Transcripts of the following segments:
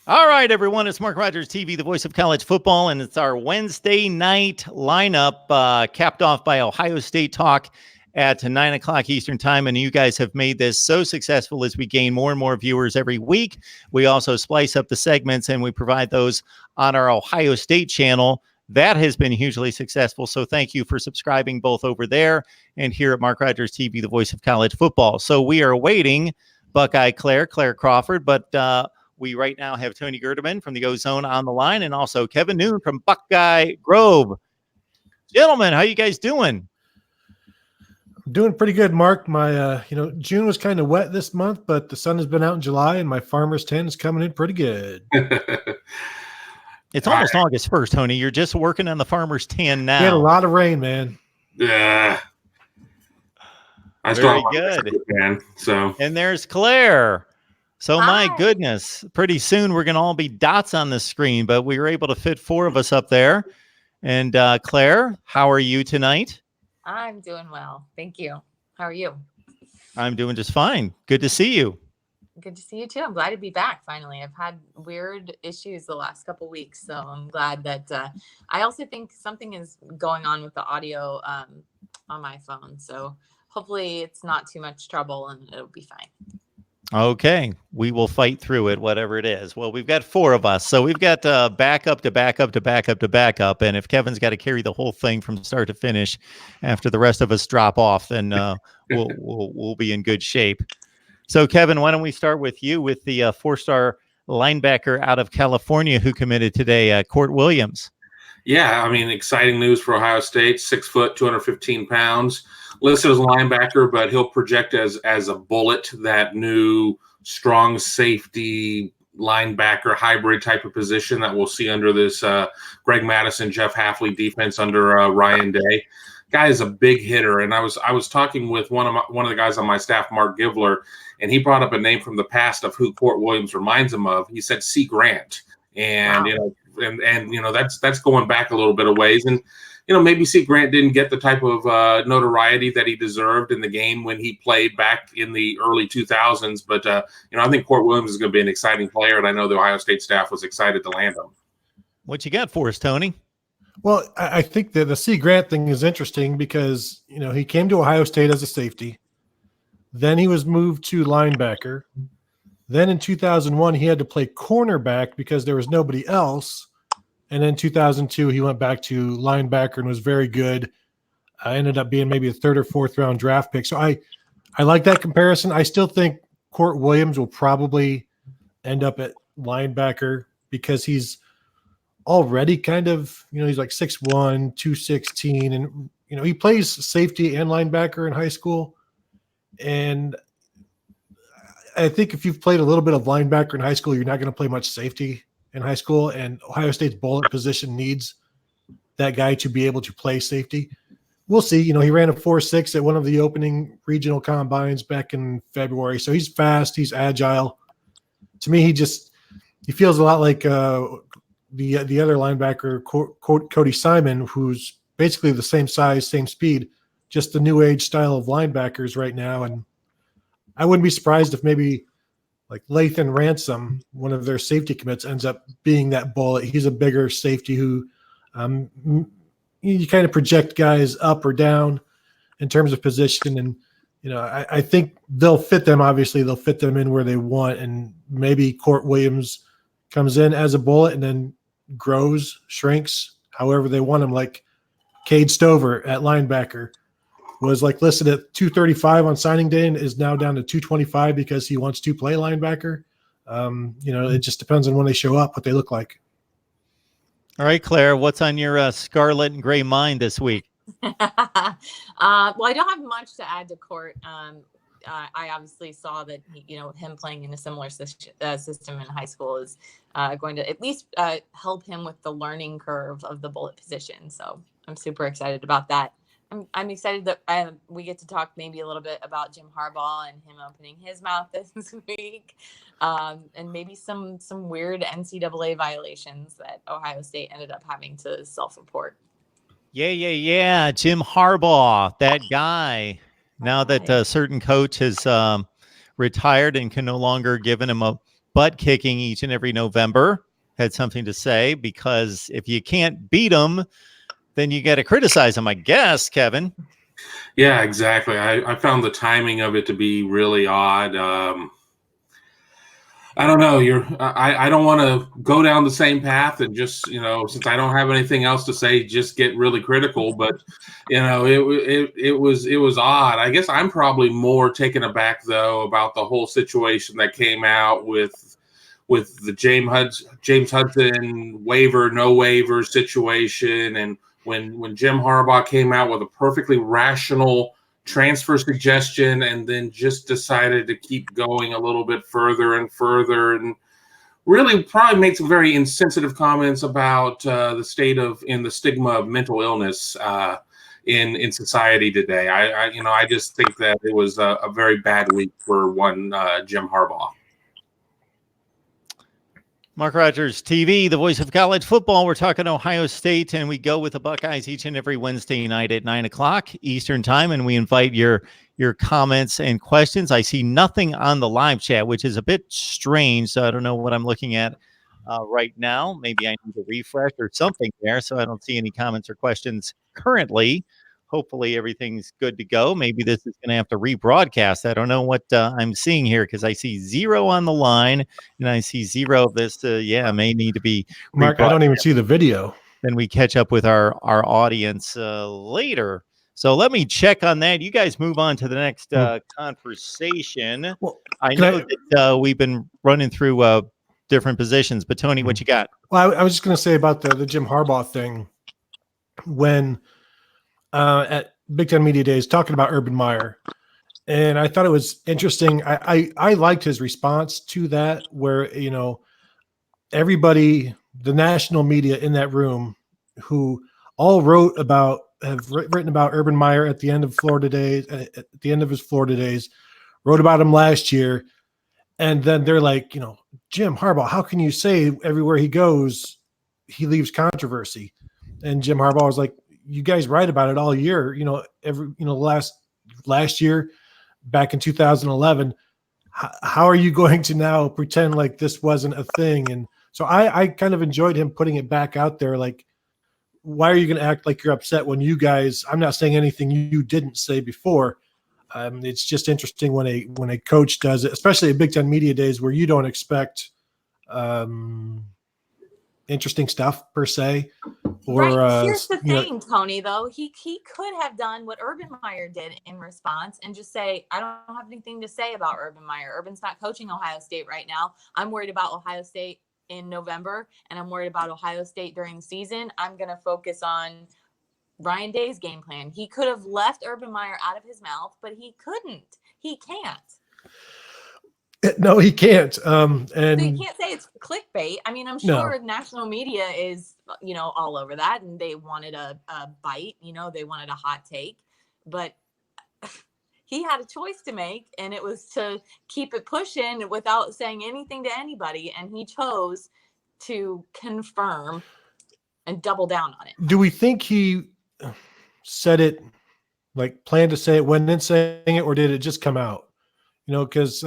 All right, everyone. It's Mark Rogers TV, the voice of college football, and it's our Wednesday night lineup, capped off by Ohio State talk at 9 o'clock Eastern time. And you guys have made this so successful as we gain more and more viewers every week. We also splice up the segments and we provide those on our Ohio State channel. That has been hugely successful. So thank you for subscribing both over there and here at Mark Rogers TV, the voice of college football. So we are awaiting Buckeye Claire Crawford, but we right now have Tony Gerdeman from the Ozone on the line and also Kevin Noon from Buckeye Grove. Gentlemen, how you guys doing? Doing pretty good, Mark. My, June was kind of wet this month, but the sun has been out in July, and my farmer's tan is coming in pretty good. It's almost August 1st, Tony. You're just working on the farmer's tan now. We had a lot of rain, man. Yeah. Very good. Man, so. And there's Claire. So Hi. my goodness, pretty soon we're going to all be dots on the screen, but we were able to fit four of us up there. And Claire, how are you tonight? I'm doing well. Thank you. How are you? I'm doing just fine. Good to see you. Good to see you too. I'm glad to be back finally. I've had weird issues the last couple weeks, so I'm glad that I also think something is going on with the audio on my phone. So hopefully it's not too much trouble and it'll be fine. Okay, we will fight through it, whatever it is. Well, we've got four of us, so we've got backup to backup to backup to backup. And if Kevin's got to carry the whole thing from start to finish, after the rest of us drop off, then we'll be in good shape. So, Kevin, why don't we start with you with the four-star linebacker out of California who committed today, Kourt Williams. Yeah, I mean, exciting news for Ohio State. 6 foot, 215 pounds. Listed as a linebacker, but he'll project as a bullet, that new strong safety linebacker hybrid type of position that we'll see under this Greg Madison, Jeff Hafley defense under Ryan Day. Guy is a big hitter, and I was talking with one of the guys on my staff, Mark Givler, and he brought up a name from the past of who Kourt Williams reminds him of. He said C. Grant, and wow. That's going back a little bit of ways, and maybe C. Grant didn't get the type of notoriety that he deserved in the game when he played back in the early 2000s. But, I think Kourt Williams is going to be an exciting player, and I know the Ohio State staff was excited to land him. What you got for us, Tony? Well, I think that the C. Grant thing is interesting because, he came to Ohio State as a safety. Then he was moved to linebacker. Then in 2001, he had to play cornerback because there was nobody else. And in 2002, he went back to linebacker and was very good. Ended up being maybe a third or fourth round draft pick. So I like that comparison. I still think Kourt Williams will probably end up at linebacker because he's already kind of, he's like 6'1", 216. And, he plays safety and linebacker in high school. And I think if you've played a little bit of linebacker in high school, you're not going to play much safety in high school, and Ohio State's bullet position needs that guy to be able to play safety. We'll see. He ran a 4.6 at one of the opening regional combines back in February. So he's fast. He's agile. To me, he feels a lot like the other linebacker, Cody Simon, who's basically the same size, same speed, just the new age style of linebackers right now. And I wouldn't be surprised if maybe like Lathan Ransom, one of their safety commits, ends up being that bullet. He's a bigger safety who you kind of project guys up or down in terms of position. And, I think they'll fit them. Obviously, they'll fit them in where they want. And maybe Kourt Williams comes in as a bullet and then grows, shrinks, however they want him. Like Cade Stover at linebacker was like listed at 235 on signing day and is now down to 225 because he wants to play linebacker. It just depends on when they show up, what they look like. All right, Claire, what's on your scarlet and gray mind this week? Well, I don't have much to add to Kourt. I obviously saw that, him playing in a similar system in high school is going to at least help him with the learning curve of the bullet position. So I'm super excited about that. I'm excited that we get to talk maybe a little bit about Jim Harbaugh and him opening his mouth this week, and maybe some weird NCAA violations that Ohio State ended up having to self-report. Yeah. Jim Harbaugh, that guy. Now that a certain coach has retired and can no longer give him a butt kicking each and every November had something to say, because if you can't beat them, then you got to criticize them, I guess, Kevin. Yeah, exactly. I found the timing of it to be really odd. I don't know. I don't want to go down the same path and just, since I don't have anything else to say, just get really critical. But, it was odd. I guess I'm probably more taken aback, though, about the whole situation that came out with the James Hudson waiver, no waiver situation. And when Jim Harbaugh came out with a perfectly rational transfer suggestion and then just decided to keep going a little bit further and further, and really probably made some very insensitive comments about the stigma of mental illness in society today. I just think that it was a very bad week for one Jim Harbaugh. Mark Rogers TV, the voice of college football. We're talking Ohio State, and we go with the Buckeyes each and every Wednesday night at 9:00 Eastern time, and we invite your comments and questions. I see nothing on the live chat, which is a bit strange, so I don't know what I'm looking at right now. Maybe I need to refresh or something there, so I don't see any comments or questions currently. Hopefully everything's good to go. Maybe this is going to have to rebroadcast. I don't know what I'm seeing here, because I see 0 on the line and I see 0 of this. May need to be Mark, I don't even see the video. Then we catch up with our audience later. So let me check on that. You guys move on to the next conversation. Well, I know that we've been running through different positions, but Tony, what you got? Well, I was just going to say about the Jim Harbaugh thing. When at Big Ten Media Days talking about Urban Meyer, and I thought it was interesting. I liked his response to that, where everybody, the national media in that room, who all have written about Urban Meyer at the end of Florida Days, at the end of his Florida days, wrote about him last year, and then they're like, Jim Harbaugh, how can you say everywhere he goes he leaves controversy? And Jim Harbaugh was like, you guys write about it all year, last year, back in 2011, how are you going to now pretend like this wasn't a thing? And so I kind of enjoyed him putting it back out there. Like, why are you going to act like you're upset when you guys, I'm not saying anything you didn't say before. It's just interesting when a coach does it, especially at Big Ten Media Days, where you don't expect interesting stuff per se. Or right. Here's the thing, Tony, though. He could have done what Urban Meyer did in response and just say, I don't have anything to say about Urban Meyer. Urban's not coaching Ohio State right now. I'm worried about Ohio State in November, and I'm worried about Ohio State during the season. I'm going to focus on Ryan Day's game plan. He could have left Urban Meyer out of his mouth, but he couldn't. He can't. No, he can't. And so you can't say it's clickbait. I mean, I'm sure national media is, all over that, and they wanted a bite, they wanted a hot take, but he had a choice to make, and it was to keep it pushing without saying anything to anybody. And he chose to confirm and double down on it. Do we think he said it, like planned to say it, went in saying it, or did it just come out? Because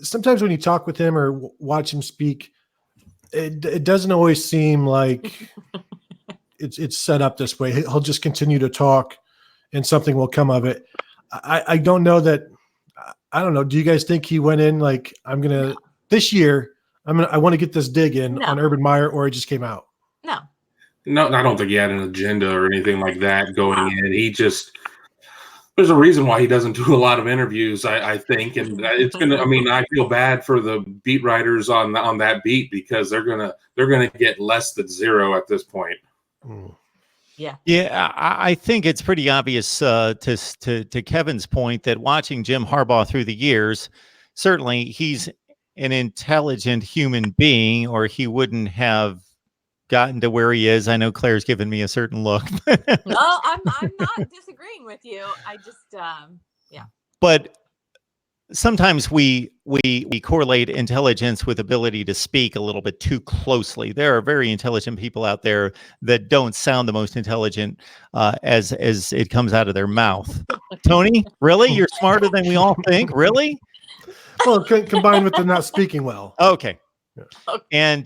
sometimes when you talk with him or watch him speak, it doesn't always seem like it's set up this way. He'll just continue to talk and something will come of it. I don't know that. I don't know. Do you guys think he went in like, this year, I want to get this dig in on Urban Meyer, or it just came out? No, I don't think he had an agenda or anything like that going in. There's a reason why he doesn't do a lot of interviews, I think, and it's gonna. I mean, I feel bad for the beat writers on that beat, because they're gonna get less than 0 at this point. Yeah. I think it's pretty obvious to Kevin's point that watching Jim Harbaugh through the years, certainly he's an intelligent human being, or he wouldn't have gotten to where he is. I know Claire's given me a certain look. No, I'm not disagreeing with you. I just, But sometimes we correlate intelligence with ability to speak a little bit too closely. There are very intelligent people out there that don't sound the most intelligent as it comes out of their mouth. Tony, really? You're smarter than we all think? Really? Well, combined with the not speaking well. Okay. Yeah. Okay. And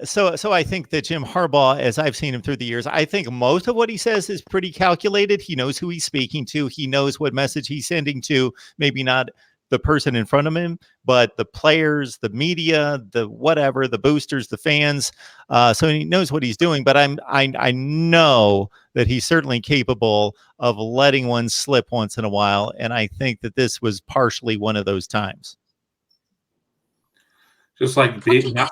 so I think that Jim Harbaugh, as I've seen him through the years, I think most of what he says is pretty calculated. He knows who he's speaking to. He knows what message he's sending to, maybe not the person in front of him, but the players, the media, the whatever, the boosters, the fans. So he knows what he's doing. But I know that he's certainly capable of letting one slip once in a while. And I think that this was partially one of those times. Just like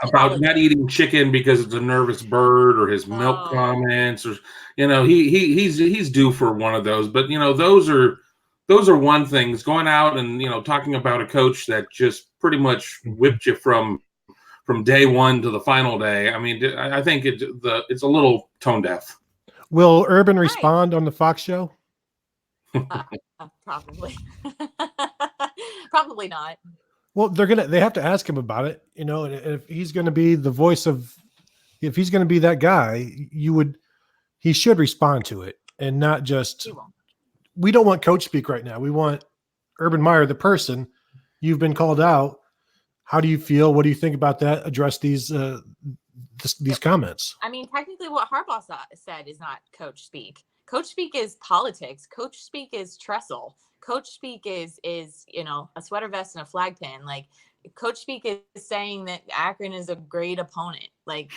about not eating chicken because it's a nervous bird, or his milk comments, or he's due for one of those. But those are one things. Going out and talking about a coach that just pretty much whipped you from day one to the final day. I mean, I think it's a little tone deaf. Will Urban respond on the Fox show? Probably. Probably not. Well, they have to ask him about it, and if he's going to be the voice if he's going to be that guy, he should respond to it and not just, we don't want coach speak right now. We want Urban Meyer, the person. You've been called out. How do you feel? What do you think about that? Address these comments. I mean, technically what Harbaugh said is not coach speak. Coach speak is politics. Coach speak is trestle. Coach speak is a sweater vest and a flag pin. Like, coach speak is saying that Akron is a great opponent. Like,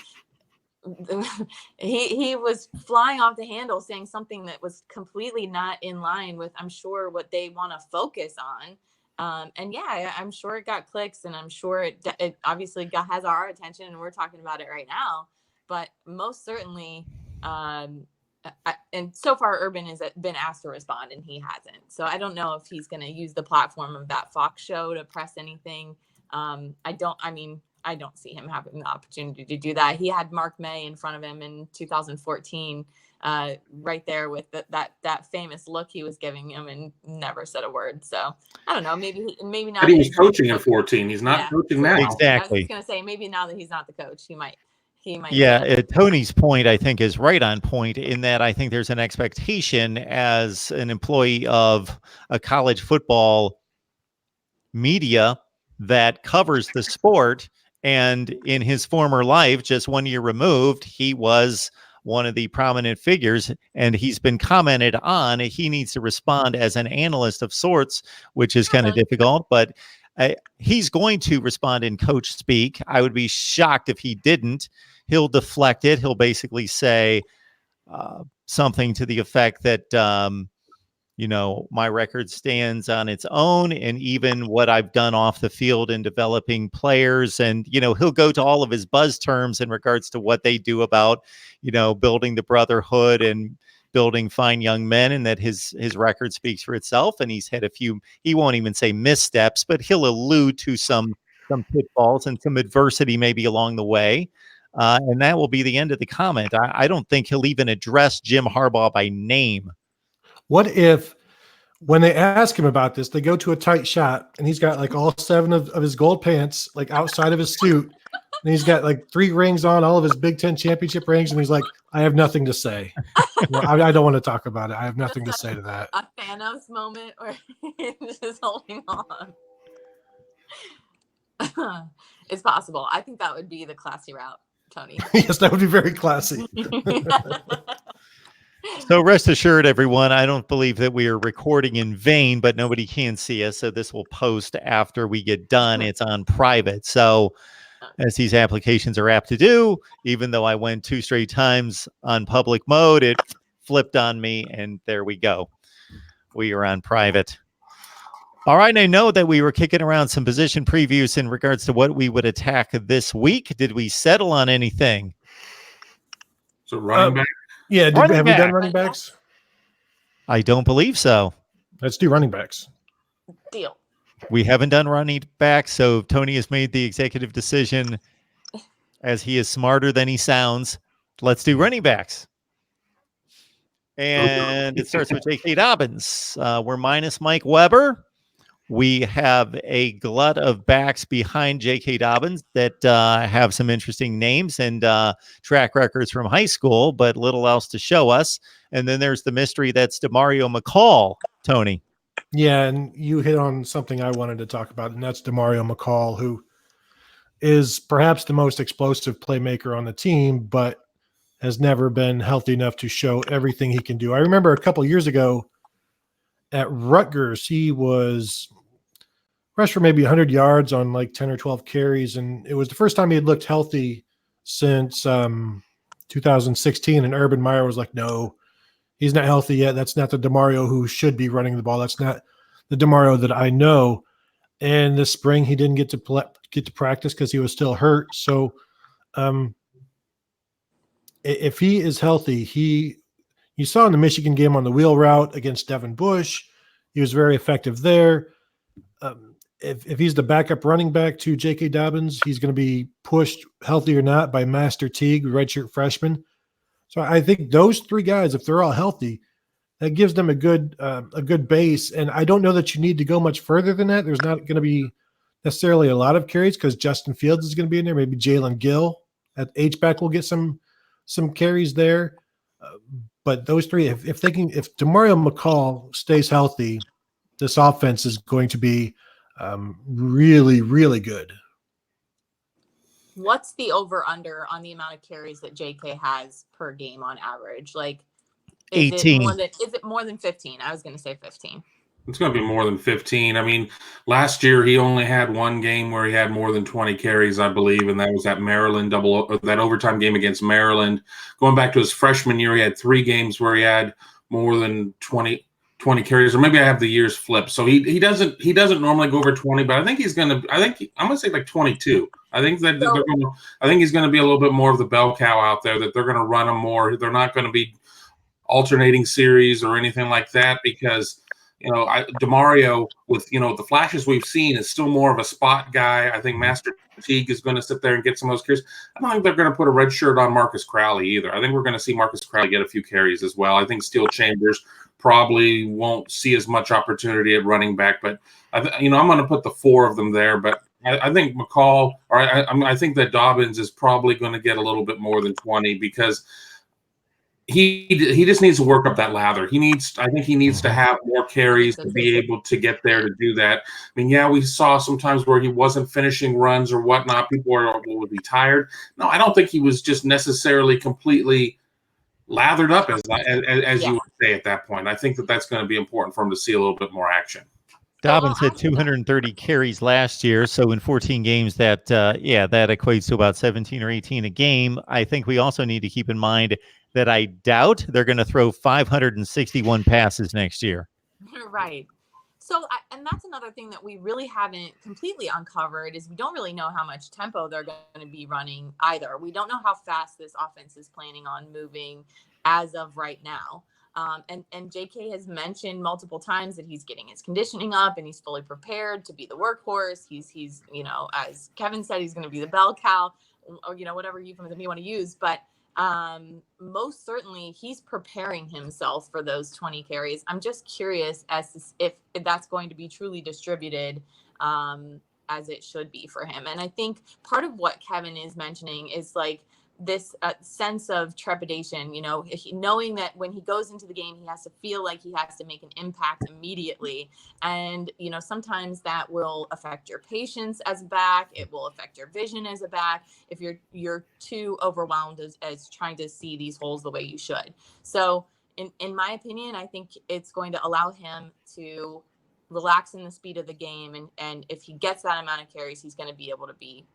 he was flying off the handle saying something that was completely not in line with, I'm sure, what they want to focus on. And yeah, I'm sure it got clicks, and I'm sure it obviously has our attention, and we're talking about it right now. But most certainly, and so far Urban has been asked to respond, and he hasn't. So I don't know if he's going to use the platform of that Fox show to press anything. I don't see him having the opportunity to do that. He had Mark May in front of him in 2014, right there with that famous look he was giving him, and never said a word. So I don't know. Maybe not. But he was coaching in 14. He's not coaching now. Exactly. I was just going to say, maybe now that he's not the coach, he might. Yeah, Tony's point, I think, is right on point, in that I think there's an expectation as an employee of a college football media that covers the sport. And in his former life, just 1 year removed, he was one of the prominent figures, and he's been commented on. He needs to respond as an analyst of sorts, which is kind of difficult, but he's going to respond in coach speak. I would be shocked if he didn't. He'll deflect it. He'll basically say something to the effect that, my record stands on its own, and even what I've done off the field in developing players. And, he'll go to all of his buzz terms in regards to what they do about, building the brotherhood and building fine young men, and that his record speaks for itself. And he's had a few, he won't even say missteps, but he'll allude to some pitfalls and some adversity maybe along the way. And that will be the end of the comment. I don't think he'll even address Jim Harbaugh by name. What if, when they ask him about this, they go to a tight shot, and he's got like all 7 of his gold pants, like outside of his suit, and he's got like 3 rings on, all of his Big Ten championship rings, and he's like, I have nothing to say. I don't want to talk about it. I have nothing to say to that. A Thanos moment where he's just holding on. It's possible. I think that would be the classy route, Tony. Yes, that would be very classy. So rest assured, everyone, I don't believe that we are recording in vain, but nobody can see us. So this will post after we get done. It's on private. So as these applications are apt to do, even though I went 2 straight times on public mode, it flipped on me, and there we go. We are on private. All right. I know that we were kicking around some position previews in regards to what we would attack this week. Did we settle on anything? So running back? Yeah. Have we done running backs? I don't believe so. Let's do running backs. Deal. We haven't done running back, so Tony has made the executive decision, as he is smarter than he sounds. Let's do running backs. And it starts with J.K. Dobbins. We're minus Mike Weber. We have a glut of backs behind J.K. Dobbins that have some interesting names and track records from high school, but little else to show us. And then there's the mystery that's DeMario McCall, Tony. Yeah, and you hit on something I wanted to talk about, and that's Demario McCall, who is perhaps the most explosive playmaker on the team, but has never been healthy enough to show everything he can do. I remember a couple years ago at Rutgers, he was rushed for maybe 100 yards on like 10 or 12 carries, and it was the first time he had looked healthy since 2016, and Urban Meyer was like, no, he's not healthy yet. That's not the Demario who should be running the ball. That's not the Demario that I know. And this spring, he didn't get to practice because he was still hurt. So if he is healthy, you saw in the Michigan game on the wheel route against Devin Bush, he was very effective there. If he's the backup running back to J.K. Dobbins, he's going to be pushed, healthy or not, by Master Teague, redshirt freshman. So I think those three guys, if they're all healthy, that gives them a good base. And I don't know that you need to go much further than that. There's not going to be necessarily a lot of carries because Justin Fields is going to be in there. Maybe Jalen Gill at H-back will get some carries there. But those three, if Demario McCall stays healthy, this offense is going to be really, really good. What's the over/under on the amount of carries that JK has per game on average? Like, is 18. Is it more than 15? I was going to say 15. It's going to be more than 15. I mean, last year he only had one game where he had more than 20 carries, I believe, and that was that Maryland that overtime game against Maryland. Going back to his freshman year, he had 3 games where he had more than 20 carries, or maybe I have the years flipped. So he doesn't normally go over 20, but I think I'm going to say like 22. I think he's going to be a little bit more of the bell cow out there, that they're going to run him more. They're not going to be alternating series or anything like that, because Demario, with the flashes we've seen, is still more of a spot guy. I think Master Teague is going to sit there and get some of those carries. I don't think they're going to put a red shirt on Marcus Crowley either. I think we're going to see Marcus Crowley get a few carries as well. I think Steel Chambers probably won't see as much opportunity at running back, but I'm going to put the 4 of them there. But I think McCall, or I think that Dobbins is probably going to get a little bit more than 20, because he just needs to work up that lather. I think he needs to have more carries to be able to get there to do that. I mean, yeah, we saw sometimes where he wasn't finishing runs or whatnot. People would be tired. No, I don't think he was just necessarily completely lathered up, as you would say at that point. I think that's going to be important for him to see a little bit more action. Dobbins had 230 carries last year, so in 14 games, that equates to about 17 or 18 a game. I think we also need to keep in mind that I doubt they're going to throw 561 passes next year. Right. So, and that's another thing that we really haven't completely uncovered, is we don't really know how much tempo they're going to be running either. We don't know how fast this offense is planning on moving as of right now. And JK has mentioned multiple times that he's getting his conditioning up and he's fully prepared to be the workhorse. He's as Kevin said, he's going to be the bell cow, or whatever euphemism you want to use. But most certainly he's preparing himself for those 20 carries. I'm just curious as to if that's going to be truly distributed as it should be for him. And I think part of what Kevin is mentioning is like this sense of trepidation, knowing that when he goes into the game, he has to feel like he has to make an impact immediately. And, sometimes that will affect your patience as a back. It will affect your vision as a back if you're too overwhelmed as trying to see these holes the way you should. So in my opinion, I think it's going to allow him to relax in the speed of the game. And if he gets that amount of carries, he's going to be able to be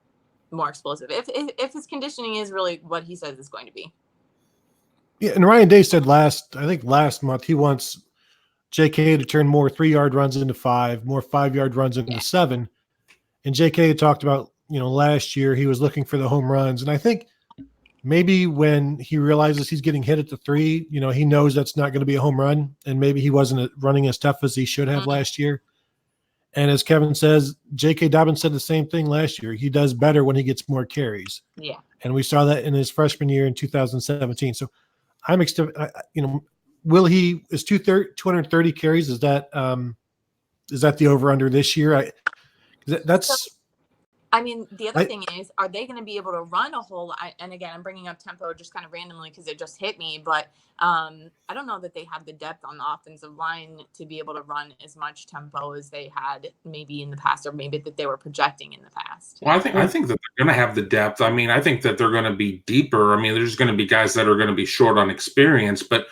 more explosive if his conditioning is really what he says it's going to be. Yeah, and Ryan Day said last month he wants JK to turn more 3-yard runs into 5, more 5-yard runs into 7. And JK talked about, last year he was looking for the home runs. And I think maybe when he realizes he's getting hit at the 3, he knows that's not going to be a home run, and maybe he wasn't running as tough as he should have last year. And as Kevin says, J.K. Dobbins said the same thing last year. He does better when he gets more carries. Yeah. And we saw that in his freshman year in 2017. So I'm will he is 230 carries? Is that the over under this year? I mean, the other thing is, are they going to be able to run a whole lot? And again, I'm bringing up tempo just kind of randomly because it just hit me. But I don't know that they have the depth on the offensive line to be able to run as much tempo as they had maybe in the past, or maybe that they were projecting in the past. Well, I think that they're going to have the depth. I mean, I think that they're going to be deeper. I mean, there's going to be guys that are going to be short on experience. But,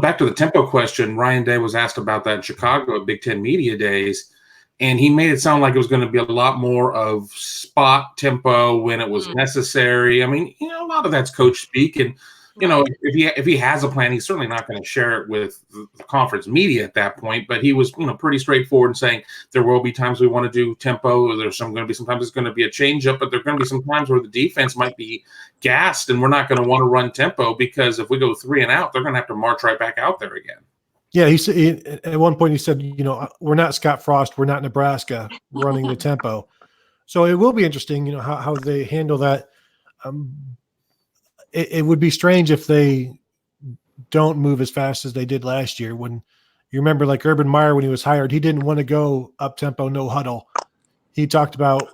back to the tempo question, Ryan Day was asked about that in Chicago at Big Ten Media Days. And he made it sound like it was going to be a lot more of spot tempo when it was necessary. I mean, a lot of that's coach speak. And, if he has a plan, he's certainly not going to share it with the conference media at that point. But he was, pretty straightforward in saying there will be times we want to do tempo. There's sometimes it's going to be a changeup, but there are going to be some times where the defense might be gassed and we're not going to want to run tempo because if we go 3 and out, they're going to have to march right back out there again. Yeah, he said at one point he said, we're not Scott Frost, we're not Nebraska running the tempo. So it will be interesting, how they handle that. It would be strange if they don't move as fast as they did last year. When you remember, like Urban Meyer, when he was hired, he didn't want to go up tempo, no huddle. He talked about,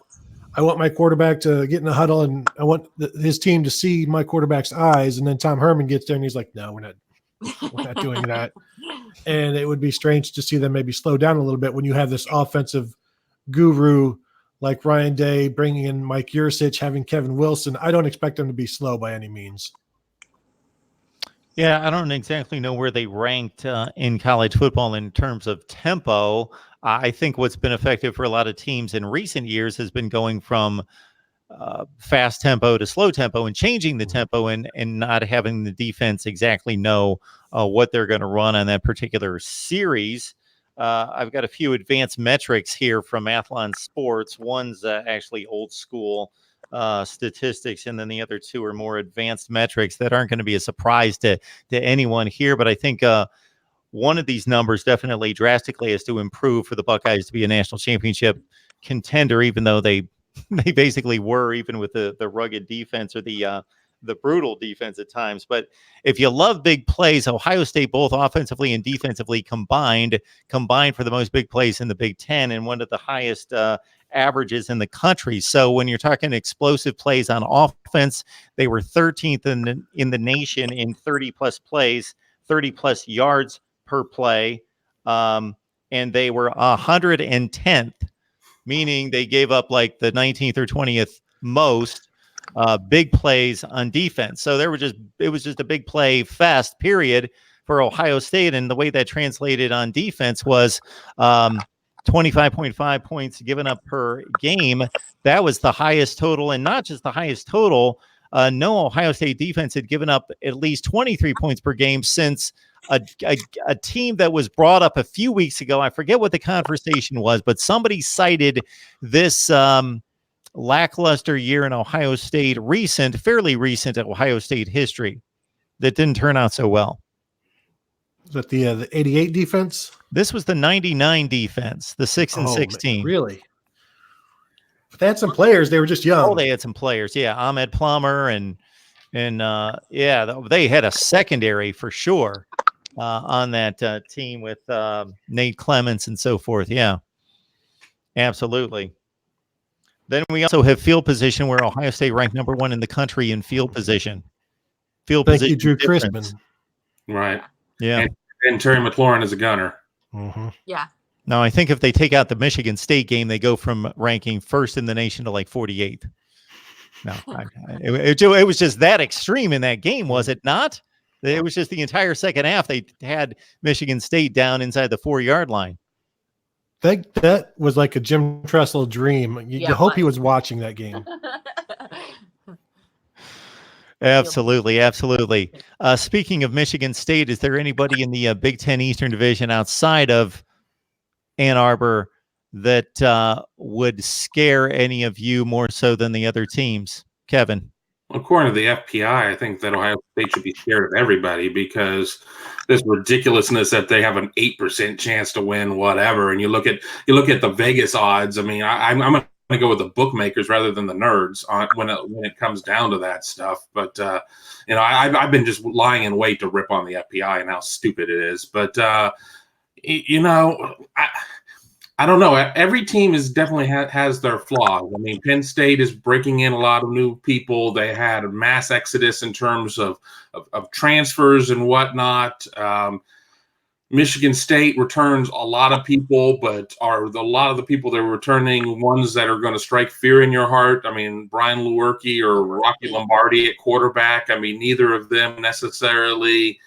I want my quarterback to get in the huddle, and I want his team to see my quarterback's eyes. And then Tom Herman gets there, and he's like, no, we're not doing that. And it would be strange to see them maybe slow down a little bit when you have this offensive guru like Ryan Day, bringing in Mike Yursich, having Kevin Wilson. I don't expect them to be slow by any means. Yeah, I don't exactly know where they ranked in college football in terms of tempo. I think what's been effective for a lot of teams in recent years has been going from fast tempo to slow tempo and changing the tempo and not having the defense exactly know what they're going to run on that particular series. I've got a few advanced metrics here from Athlon Sports. One's actually old school statistics, and then the other two are more advanced metrics that aren't going to be a surprise to anyone here. But I think one of these numbers definitely drastically has to improve for the Buckeyes to be a national championship contender, even though they basically were, even with the rugged defense or the brutal defense at times. But if you love big plays, Ohio State, both offensively and defensively combined for the most big plays in the Big Ten and one of the highest averages in the country. So when you're talking explosive plays on offense, they were 13th in the nation in 30 plus plays, 30 plus yards per play. And they were 110th, meaning they gave up like the 19th or 20th most big plays on defense. So it was just a big play fest period for Ohio State. And the way that translated on defense was 25.5 points given up per game. That was the highest total, and not just the highest total. No Ohio State defense had given up at least 23 points per game since a team that was brought up a few weeks ago. I forget what the conversation was, but somebody cited this lackluster year in Ohio State, fairly recent Ohio State history that didn't turn out so well. Is that the 88 defense? This was the 99 defense, the 6-16. Really? But they had some players. They were just young. Oh, they had some players. Yeah, Ahmed Plummer and they had a secondary for sure on that team with Nate Clements and so forth. Yeah, absolutely. Then we also have field position, where Ohio State ranked number 1 in the country in field position. Thank you, Drew Crispin. Right. Yeah. And Terry McLaurin is a gunner. Mm-hmm. Yeah. Now, I think if they take out the Michigan State game, they go from ranking 1st in the nation to like 48th. No, it was just that extreme in that game, was it not? It was just the entire second half. They had Michigan State down inside the 4-yard line. That was like a Jim Tressel dream. You hope he was watching that game. Absolutely. Speaking of Michigan State, is there anybody in the Big Ten Eastern Division outside of Ann Arbor that would scare any of you more so than the other teams? Kevin? According to the FPI, I think that Ohio State should be scared of everybody because this ridiculousness that they have an 8% chance to win whatever. And you look at the Vegas odds. I mean, I'm going to go with the bookmakers rather than the nerds when it comes down to that stuff. But I've been just lying in wait to rip on the FPI and how stupid it is. But I don't know. Every team is definitely has their flaws. I mean, Penn State is breaking in a lot of new people. They had a mass exodus in terms of transfers and whatnot. Michigan State returns a lot of people, but are a lot of the people they're returning ones that are going to strike fear in your heart? I mean, Brian Lewerke or Rocky Lombardi at quarterback. I mean, neither of them necessarily,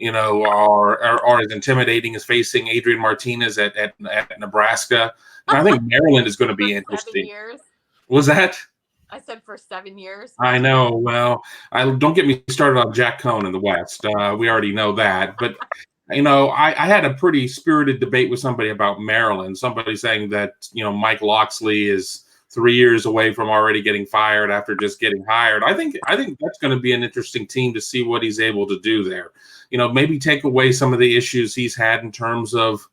are as intimidating as facing Adrian Martinez at Nebraska. And I think Maryland is going to be interesting. 7 years. Was that? I said for 7 years. I know. Well, don't get me started on Jack Cohn in the West. We already know that, but. I had a pretty spirited debate with somebody about Maryland. Somebody saying that, Mike Locksley is 3 years away from already getting fired after just getting hired. I think that's going to be an interesting team to see what he's able to do there. Maybe take away some of the issues he's had in terms of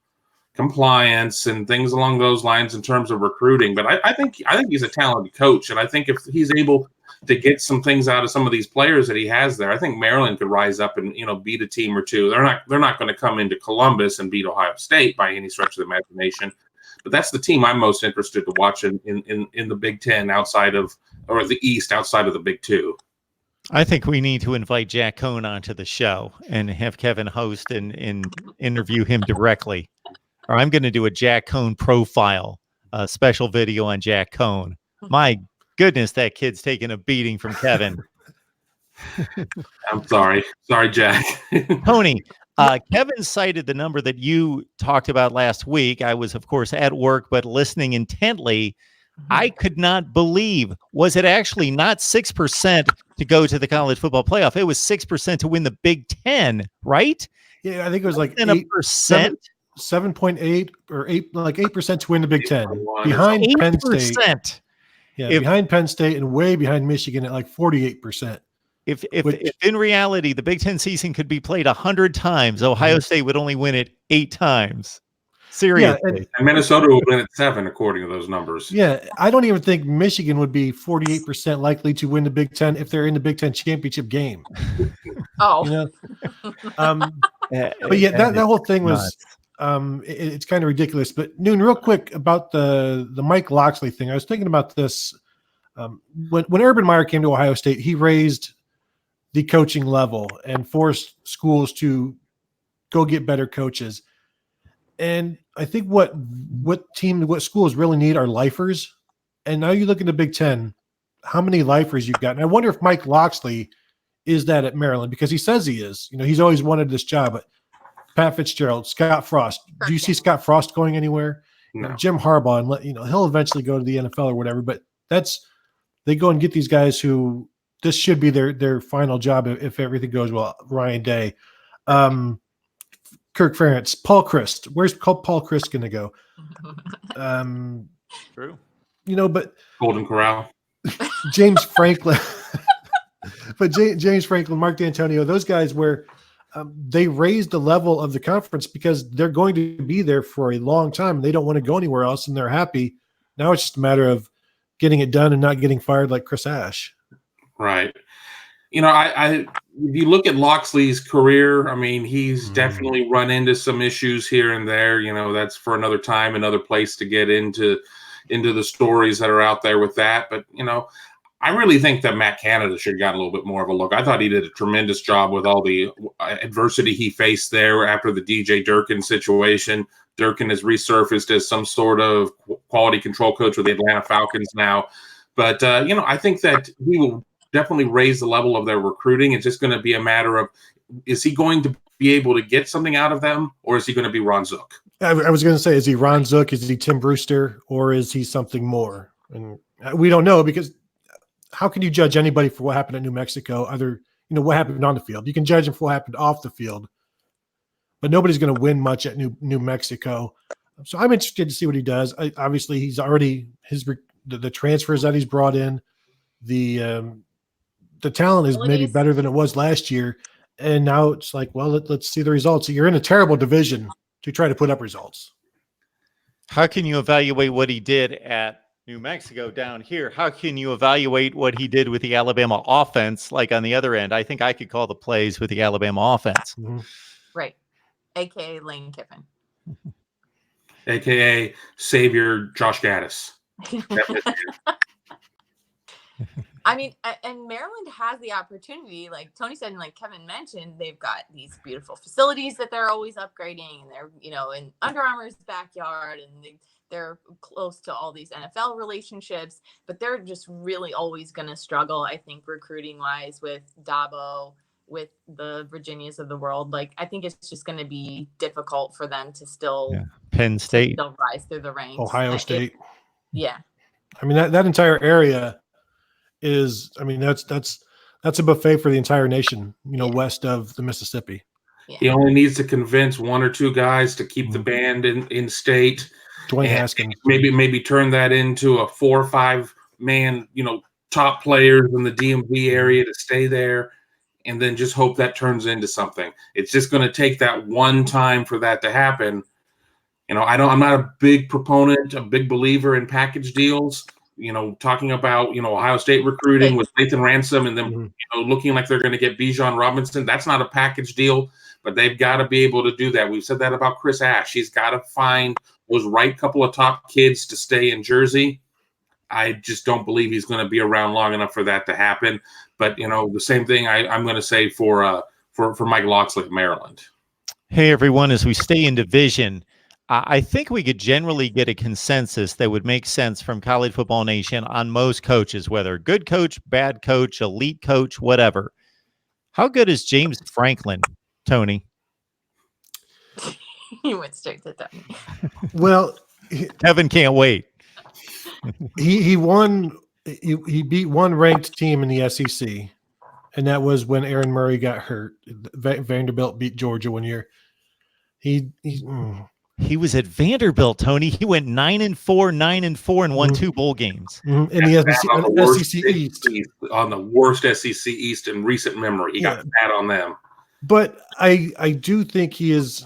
compliance and things along those lines in terms of recruiting. But I think he's a talented coach, and I think if he's able to get some things out of some of these players that he has there, I think Maryland could rise up and beat a team or two. They're not going to come into Columbus and beat Ohio State by any stretch of the imagination, but that's the team I'm most interested to watch in the Big Ten or the East outside of the Big Two. I think we need to invite Jack Cohn onto the show and have Kevin host and interview him directly. Or I'm going to do a Jack Cohn profile, a special video on Jack Cohn. My goodness, that kid's taking a beating from Kevin. I'm sorry, Jack. Tony, Kevin cited the number that you talked about last week. I was, of course, at work, but listening intently. I could not believe, was it actually not 6% to go to the college football playoff? It was 6% to win the Big Ten, right? Yeah, I think it was like 8%. 7.8 or 8% to win the Big Ten. Behind 8%. Penn State. Yeah, behind Penn State and way behind Michigan at like 48%. If in reality the Big Ten season could be played 100 times, Ohio State would only win it 8 times. Seriously. Yeah, and Minnesota will win at 7, according to those numbers. Yeah, I don't even think Michigan would be 48% likely to win the Big Ten if they're in the Big Ten championship game. Oh. But yeah, that whole thing was it's kind of ridiculous. But Noon, real quick about the Mike Locksley thing. I was thinking about this. When Urban Meyer came to Ohio State, he raised the coaching level and forced schools to go get better coaches. And I think what schools really need are lifers. And now you look at the Big Ten, how many lifers you've got. And I wonder if Mike Locksley is that at Maryland, because he says he is. He's always wanted this job. But Pat Fitzgerald, Scott Frost. Do you see Scott Frost going anywhere? No. Jim Harbaugh, and he'll eventually go to the NFL or whatever. But they go and get these guys who this should be their final job if everything goes well. Ryan Day. Kirk Ferentz, Paul Christ. Where's Paul Christ going to go? True. But Golden Corral. James Franklin. But James Franklin, Mark Dantonio, those guys where they raised the level of the conference because they're going to be there for a long time. And they don't want to go anywhere else, and they're happy. Now it's just a matter of getting it done and not getting fired like Chris Ash. Right. If you look at Locksley's career, I mean, he's definitely run into some issues here and there. That's for another time, another place to get into the stories that are out there with that. But, I really think that Matt Canada should have gotten a little bit more of a look. I thought he did a tremendous job with all the adversity he faced there after the DJ Durkin situation. Durkin has resurfaced as some sort of quality control coach with the Atlanta Falcons now. But, I think that he will definitely raise the level of their recruiting. It's just going to be a matter of, is he going to be able to get something out of them, or is he going to be Ron Zook? I was going to say, is he Ron Zook? Is he Tim Brewster? Or is he something more? And we don't know, because how can you judge anybody for what happened at New Mexico? What happened on the field? You can judge him for what happened off the field, but nobody's going to win much at New Mexico. So I'm interested to see what he does. Obviously, he's already the transfers that he's brought in, the talent is maybe better than it was last year. And now it's like, well, let's see the results. You're in a terrible division to try to put up results. How can you evaluate what he did at New Mexico down here? How can you evaluate what he did with the Alabama offense, like on the other end? I think I could call the plays with the Alabama offense. Mm-hmm. Right. AKA Lane Kiffin. aka Savior Josh Gaddis. I mean, and Maryland has the opportunity, like Tony said, and like Kevin mentioned, they've got these beautiful facilities that they're always upgrading, and they're, in Under Armour's backyard, and they're close to all these NFL relationships, but they're just really always going to struggle, I think, recruiting wise with Dabo, with the Virginias of the world. Like, I think it's just going to be difficult for them to still Penn State, still rise through the ranks. Ohio State. Yeah. I mean, that entire area is, I mean, that's a buffet for the entire nation, west of the Mississippi. Yeah. He only needs to convince one or two guys to keep the band in state. Dwayne Haskins. Maybe turn that into a 4 or 5 man, top players in the DMV area to stay there, and then just hope that turns into something. It's just going to take that one time for that to happen. I'm not a big proponent, a big believer in package deals. Talking about, Ohio State recruiting with Nathan Ransom and them, looking like they're going to get Bijan Robinson. That's not a package deal, but they've got to be able to do that. We've said that about Chris Ash. He's got to find those right couple of top kids to stay in Jersey. I just don't believe he's going to be around long enough for that to happen. But, the same thing I'm going to say for Mike Locksley at Maryland. Hey, everyone, as we stay in division, I think we could generally get a consensus that would make sense from College Football Nation on most coaches, whether good coach, bad coach, elite coach, whatever. How good is James Franklin, Tony? He went straight to Tony. Well, Kevin can't wait. He won. He beat one ranked team in the SEC, and that was when Aaron Murray got hurt. Vanderbilt beat Georgia one year. He was at Vanderbilt, Tony. He went 9-4, 9-4, and won 2 bowl games. In the SEC East. On the worst SEC East in recent memory. He got bad on them. But I do think he's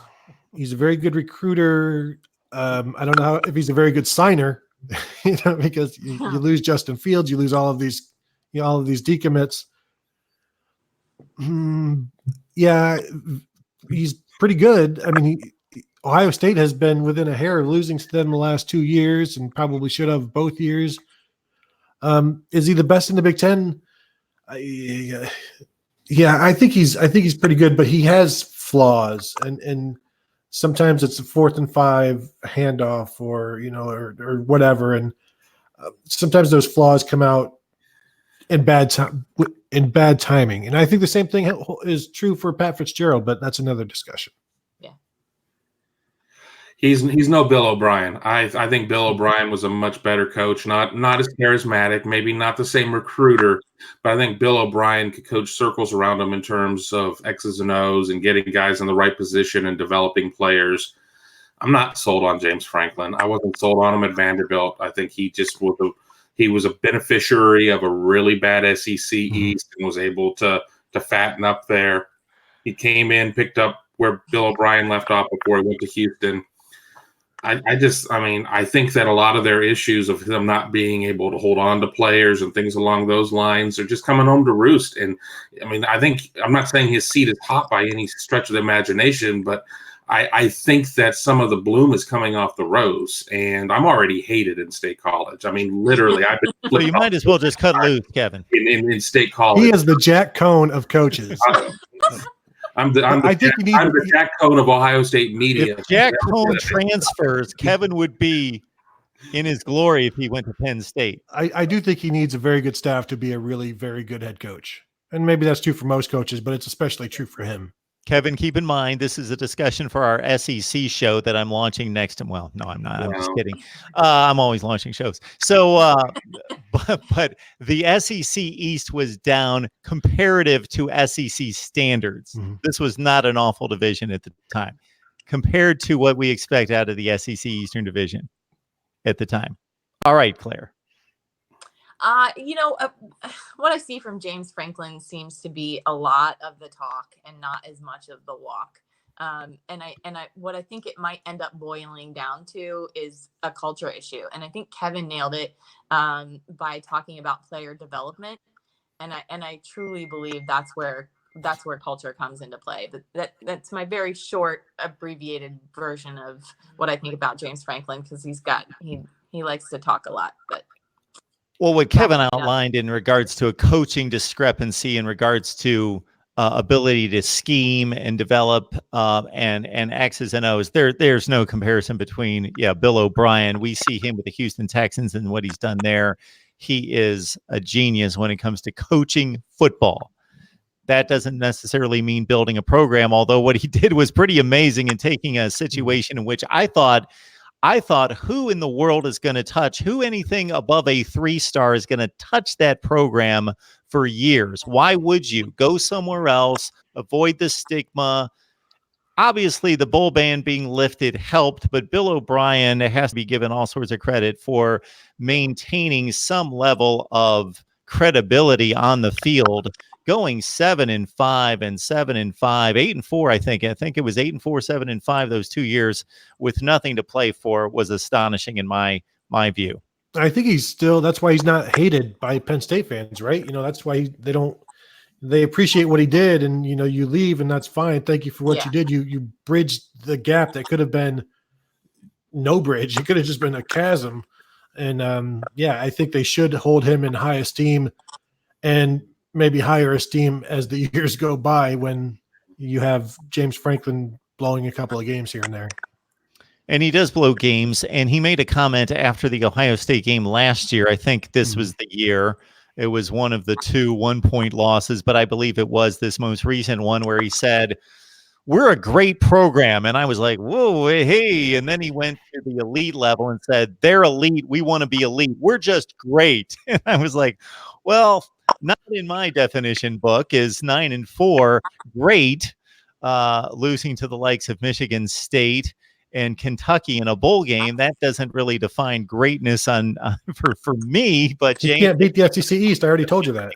a very good recruiter. I don't know if he's a very good signer, because you lose Justin Fields, you lose all of these decommits. Yeah, he's pretty good. I mean, Ohio State has been within a hair of losing to them the last 2 years, and probably should have both years. Is he the best in the Big Ten? Yeah, I think he's pretty good, but he has flaws, and sometimes it's a 4th and 5 handoff, or whatever, and sometimes those flaws come out in bad timing. And I think the same thing is true for Pat Fitzgerald, but that's another discussion. He's no Bill O'Brien. I think Bill O'Brien was a much better coach, not as charismatic, maybe not the same recruiter, but I think Bill O'Brien could coach circles around him in terms of X's and O's and getting guys in the right position and developing players. I'm not sold on James Franklin. I wasn't sold on him at Vanderbilt. I think he just was a beneficiary of a really bad SEC East and was able to fatten up there. He came in, picked up where Bill O'Brien left off before he went to Houston. I think that a lot of their issues of them not being able to hold on to players and things along those lines are just coming home to roost. And I'm not saying his seat is hot by any stretch of the imagination, but I think that some of the bloom is coming off the rose, and I'm already hated in State College. I mean, literally, I've been. Well, you might as well just cut loose, Kevin. In State College, he is the Jack Cohn of coaches. I'm the Jack Cohn of Ohio State media. If Jack Cohn transfers, Kevin would be in his glory if he went to Penn State. I do think he needs a very good staff to be a really very good head coach. And maybe that's true for most coaches, but it's especially true for him. Kevin, keep in mind, this is a discussion for our SEC show that I'm launching next. Well, no, I'm not. I'm just kidding. I'm always launching shows. So, but the SEC East was down comparative to SEC standards. Mm-hmm. This was not an awful division at the time compared to what we expect out of the SEC Eastern Division at the time. All right, Claire. What I see from James Franklin seems to be a lot of the talk and not as much of the walk. What I think it might end up boiling down to is a culture issue. And I think Kevin nailed it by talking about player development. And I truly believe that's where that's where culture comes into play. But that's my very short, abbreviated version of what I think about James Franklin, because he likes to talk a lot. But well, what Kevin outlined in regards to a coaching discrepancy, in regards to ability to scheme and develop and X's and O's, there's no comparison between Bill O'Brien. We see him with the Houston Texans and what he's done there. He is a genius when it comes to coaching football. That doesn't necessarily mean building a program, although what he did was pretty amazing in taking a situation in which I thought, who in the world is going to touch, who anything above a 3-star is going to touch that program for years? Why would you go somewhere else, avoid the stigma? Obviously, the bowl ban being lifted helped, but Bill O'Brien has to be given all sorts of credit for maintaining some level of credibility on the field, going 7-5 and 7-5, 8-4. I think it was 8-4, 7-5. Those 2 years with nothing to play for was astonishing in my view. I think that's why he's not hated by Penn State fans, right? That's why they appreciate what he did, and you leave and that's fine. Thank you for what you did. You bridged the gap that could have been no bridge. It could have just been a chasm. And I think they should hold him in high esteem, and maybe higher esteem as the years go by when you have James Franklin blowing a couple of games here and there. And he does blow games. And he made a comment after the Ohio State game last year. I think this was the year. It was one of the 2 1-point losses, but I believe it was this most recent one where he said, "We're a great program." And I was like, whoa, hey. And then he went to the elite level and said, "They're elite. We want to be elite. We're just great." And I was like, well, not in my definition book. Is 9-4 great, losing to the likes of Michigan State and Kentucky in a bowl game? That doesn't really define greatness for me. But you can't beat the SEC East. I already told you that.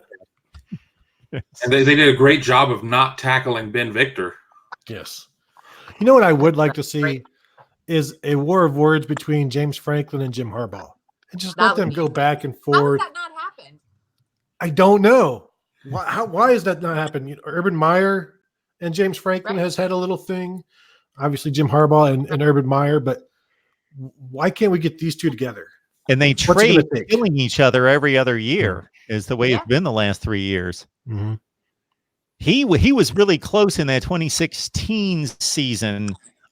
And they did a great job of not tackling Ben Victor. Yes. You know what I would like to see is a war of words between James Franklin and Jim Harbaugh, and just let them go back and forth. How has that not happened? I don't know. Why has that not happened? Urban Meyer and James Franklin has had a little thing. Obviously, Jim Harbaugh and Urban Meyer, but why can't we get these two together? And they trade killing each other every other year is the way it's been the last 3 years. Mm-hmm. He was really close in that 2016 season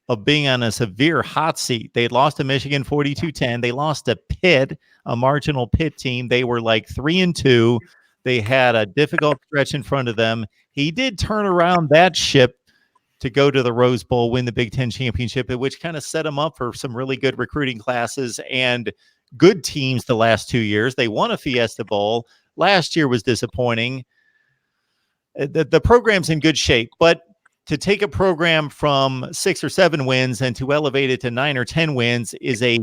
of being on a severe hot seat. They lost to Michigan 42-10. They lost to Pitt, a marginal Pitt team. They were like 3-2. They had a difficult stretch in front of them. He did turn around that ship to go to the Rose Bowl, win the Big Ten championship, which kind of set him up for some really good recruiting classes and good teams the last 2 years. They won a Fiesta Bowl. Last year was disappointing. The program's in good shape, but to take a program from 6 or 7 wins and to elevate it to 9 or 10 wins is a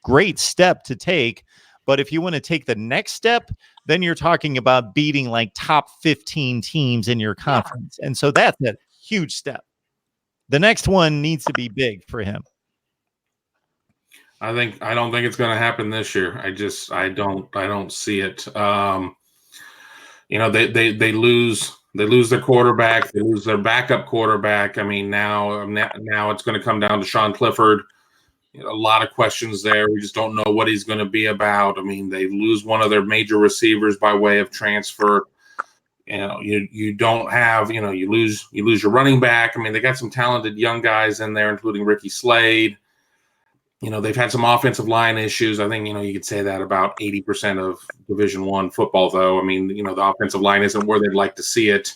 great step to take. But if you want to take the next step, then you're talking about beating like top 15 teams in your conference. And so that's a huge step. The next one needs to be big for him. I don't think it's going to happen this year. I don't see it. They lose their quarterback, they lose their backup quarterback. I mean, now it's going to come down to Sean Clifford. A lot of questions there. We just don't know what he's going to be about. I mean, they lose one of their major receivers by way of transfer. You don't have, you lose your running back. I mean, they got some talented young guys in there, including Ricky Slade. They've had some offensive line issues. I think, you could say that about 80% of Division I football, though. I mean, the offensive line isn't where they'd like to see it.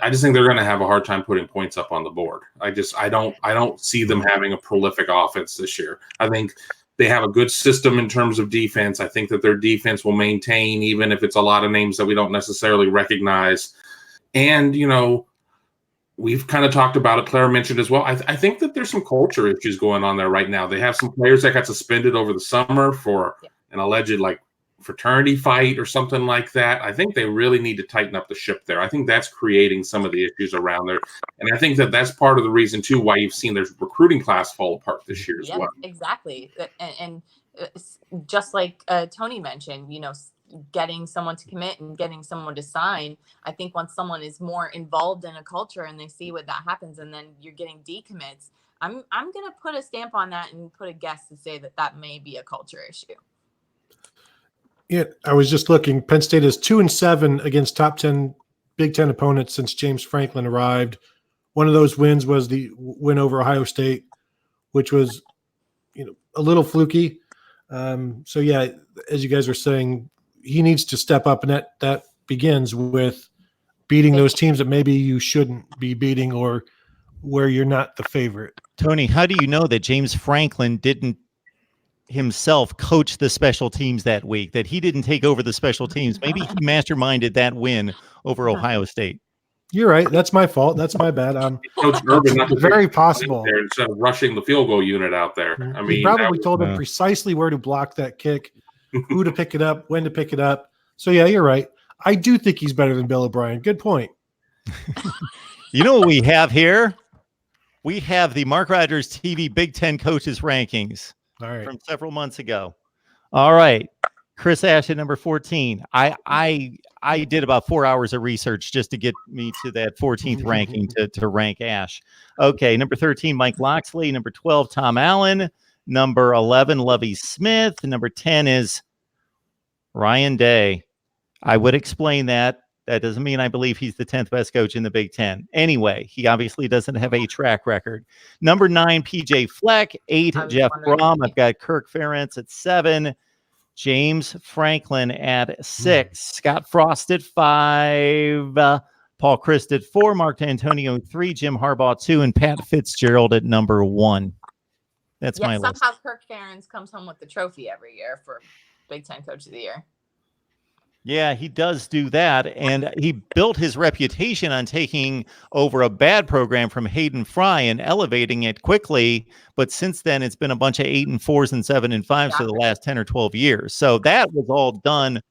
I just think they're going to have a hard time putting points up on the board. I don't see them having a prolific offense this year. I think they have a good system in terms of defense. I think that their defense will maintain, even if it's a lot of names that we don't necessarily recognize. And, we've kind of talked about it. Claire mentioned as well. I think that there's some culture issues going on there right now. They have some players that got suspended over the summer for an alleged fraternity fight or something like that. I think they really need to tighten up the ship there. I think that's creating some of the issues around there. And I think that that's part of the reason too, why you've seen their recruiting class fall apart this year as well. Exactly. And just like Tony mentioned, getting someone to commit and getting someone to sign. I think once someone is more involved in a culture and they see what that happens, and then you're getting decommits, I'm going to put a stamp on that and put a guess to say that may be a culture issue. Yeah, I was just looking. Penn State is 2-7 against top 10 Big Ten opponents since James Franklin arrived. One of those wins was the win over Ohio State, which was, a little fluky. So yeah, as you guys are saying, he needs to step up, and that begins with beating those teams that maybe you shouldn't be beating or where you're not the favorite. Tony, how do you know that James Franklin didn't himself coach the special teams that week, that he didn't take over the special teams? Maybe he masterminded that win over Ohio State. You're right. That's my fault. That's my bad. Coach Urban, not very possible. There instead of rushing the field goal unit out there. I mean, he probably told him precisely where to block that kick, who to pick it up, when to pick it up. So yeah, you're right. I do think he's better than Bill O'Brien. Good point. You know what we have here? We have the Mark Rogers TV Big Ten coaches rankings. All right. From several months ago. All right. Chris Ash at number 14. I did about 4 hours of research just to get me to that 14th ranking to rank Ash. Okay. Number 13, Mike Loxley. Number 12, Tom Allen. Number 11, Lovie Smith. Number 10 is Ryan Day. I would explain that. That doesn't mean I believe he's the 10th best coach in the Big Ten. Anyway, he obviously doesn't have a track record. Number 9, PJ Fleck. 8, Jeff Brom. I've got Kirk Ferentz at 7. James Franklin at 6. Scott Frost at 5. Paul Christ at 4. Mark Dantonio at 3. Jim Harbaugh 2. And Pat Fitzgerald at number 1. That's my list. Somehow Kirk Ferentz comes home with the trophy every year for Big Ten Coach of the Year. Yeah, he does do that, and he built his reputation on taking over a bad program from Hayden Fry and elevating it quickly. But since then, it's been a bunch of 8-4s and 7-5s for the last 10 or 12 years. So that was all done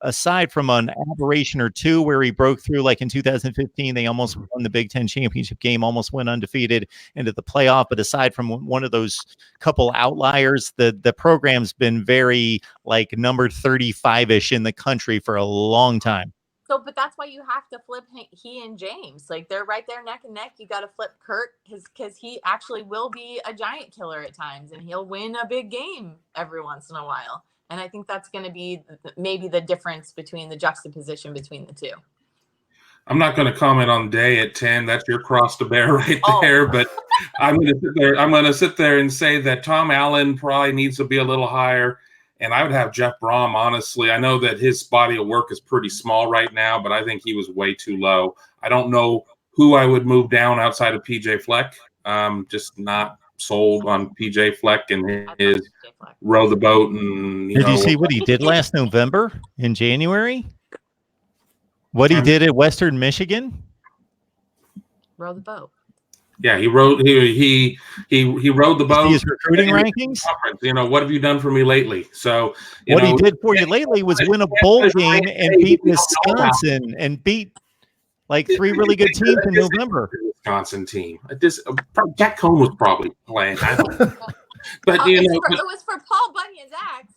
aside from an aberration or two where he broke through, like in 2015, they almost won the Big Ten championship game, almost went undefeated into the playoff. But aside from one of those couple outliers, the program's been very like number 35-ish in the country for a long time. So, but that's why you have to flip he and James. Like, they're right there neck and neck. You got to flip Kurt because he actually will be a giant killer at times, and he'll win a big game every once in a while. And I think that's going to be maybe the difference between the juxtaposition between the two. I'm not going to comment on Day at 10. That's your cross to bear right there. But I'm going to sit there and say that Tom Allen probably needs to be a little higher. And I would have Jeff Brom, honestly. I know that his body of work is pretty small right now, but I think he was way too low. I don't know who I would move down outside of PJ Fleck. Just not sold on PJ Fleck and his row the boat. And did you see what he did last November in January? What he did at Western Michigan? Row the boat. Yeah, he rode he rode the boat. His recruiting rankings. What have you done for me lately? So what he did for you lately was win a bowl game and beat Wisconsin and beat like 3 really good teams in November. Wisconsin team. Jack Cohn was probably playing. I don't know. But it was for Paul Bunyan's axe.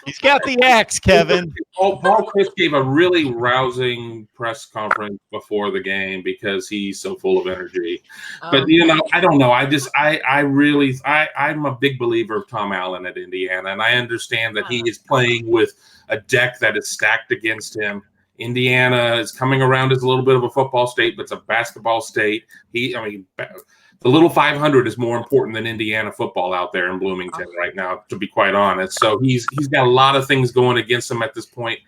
He's got the axe, Kevin. Paul Chris gave a really rousing press conference before the game because he's so full of energy. But I don't know. I'm a big believer of Tom Allen at Indiana, and I understand that he is playing with a deck that is stacked against him. Indiana is coming around as a little bit of a football state, but it's a basketball state. The little 500 is more important than Indiana football out there in Bloomington right now, to be quite honest. So he's got a lot of things going against him at this point.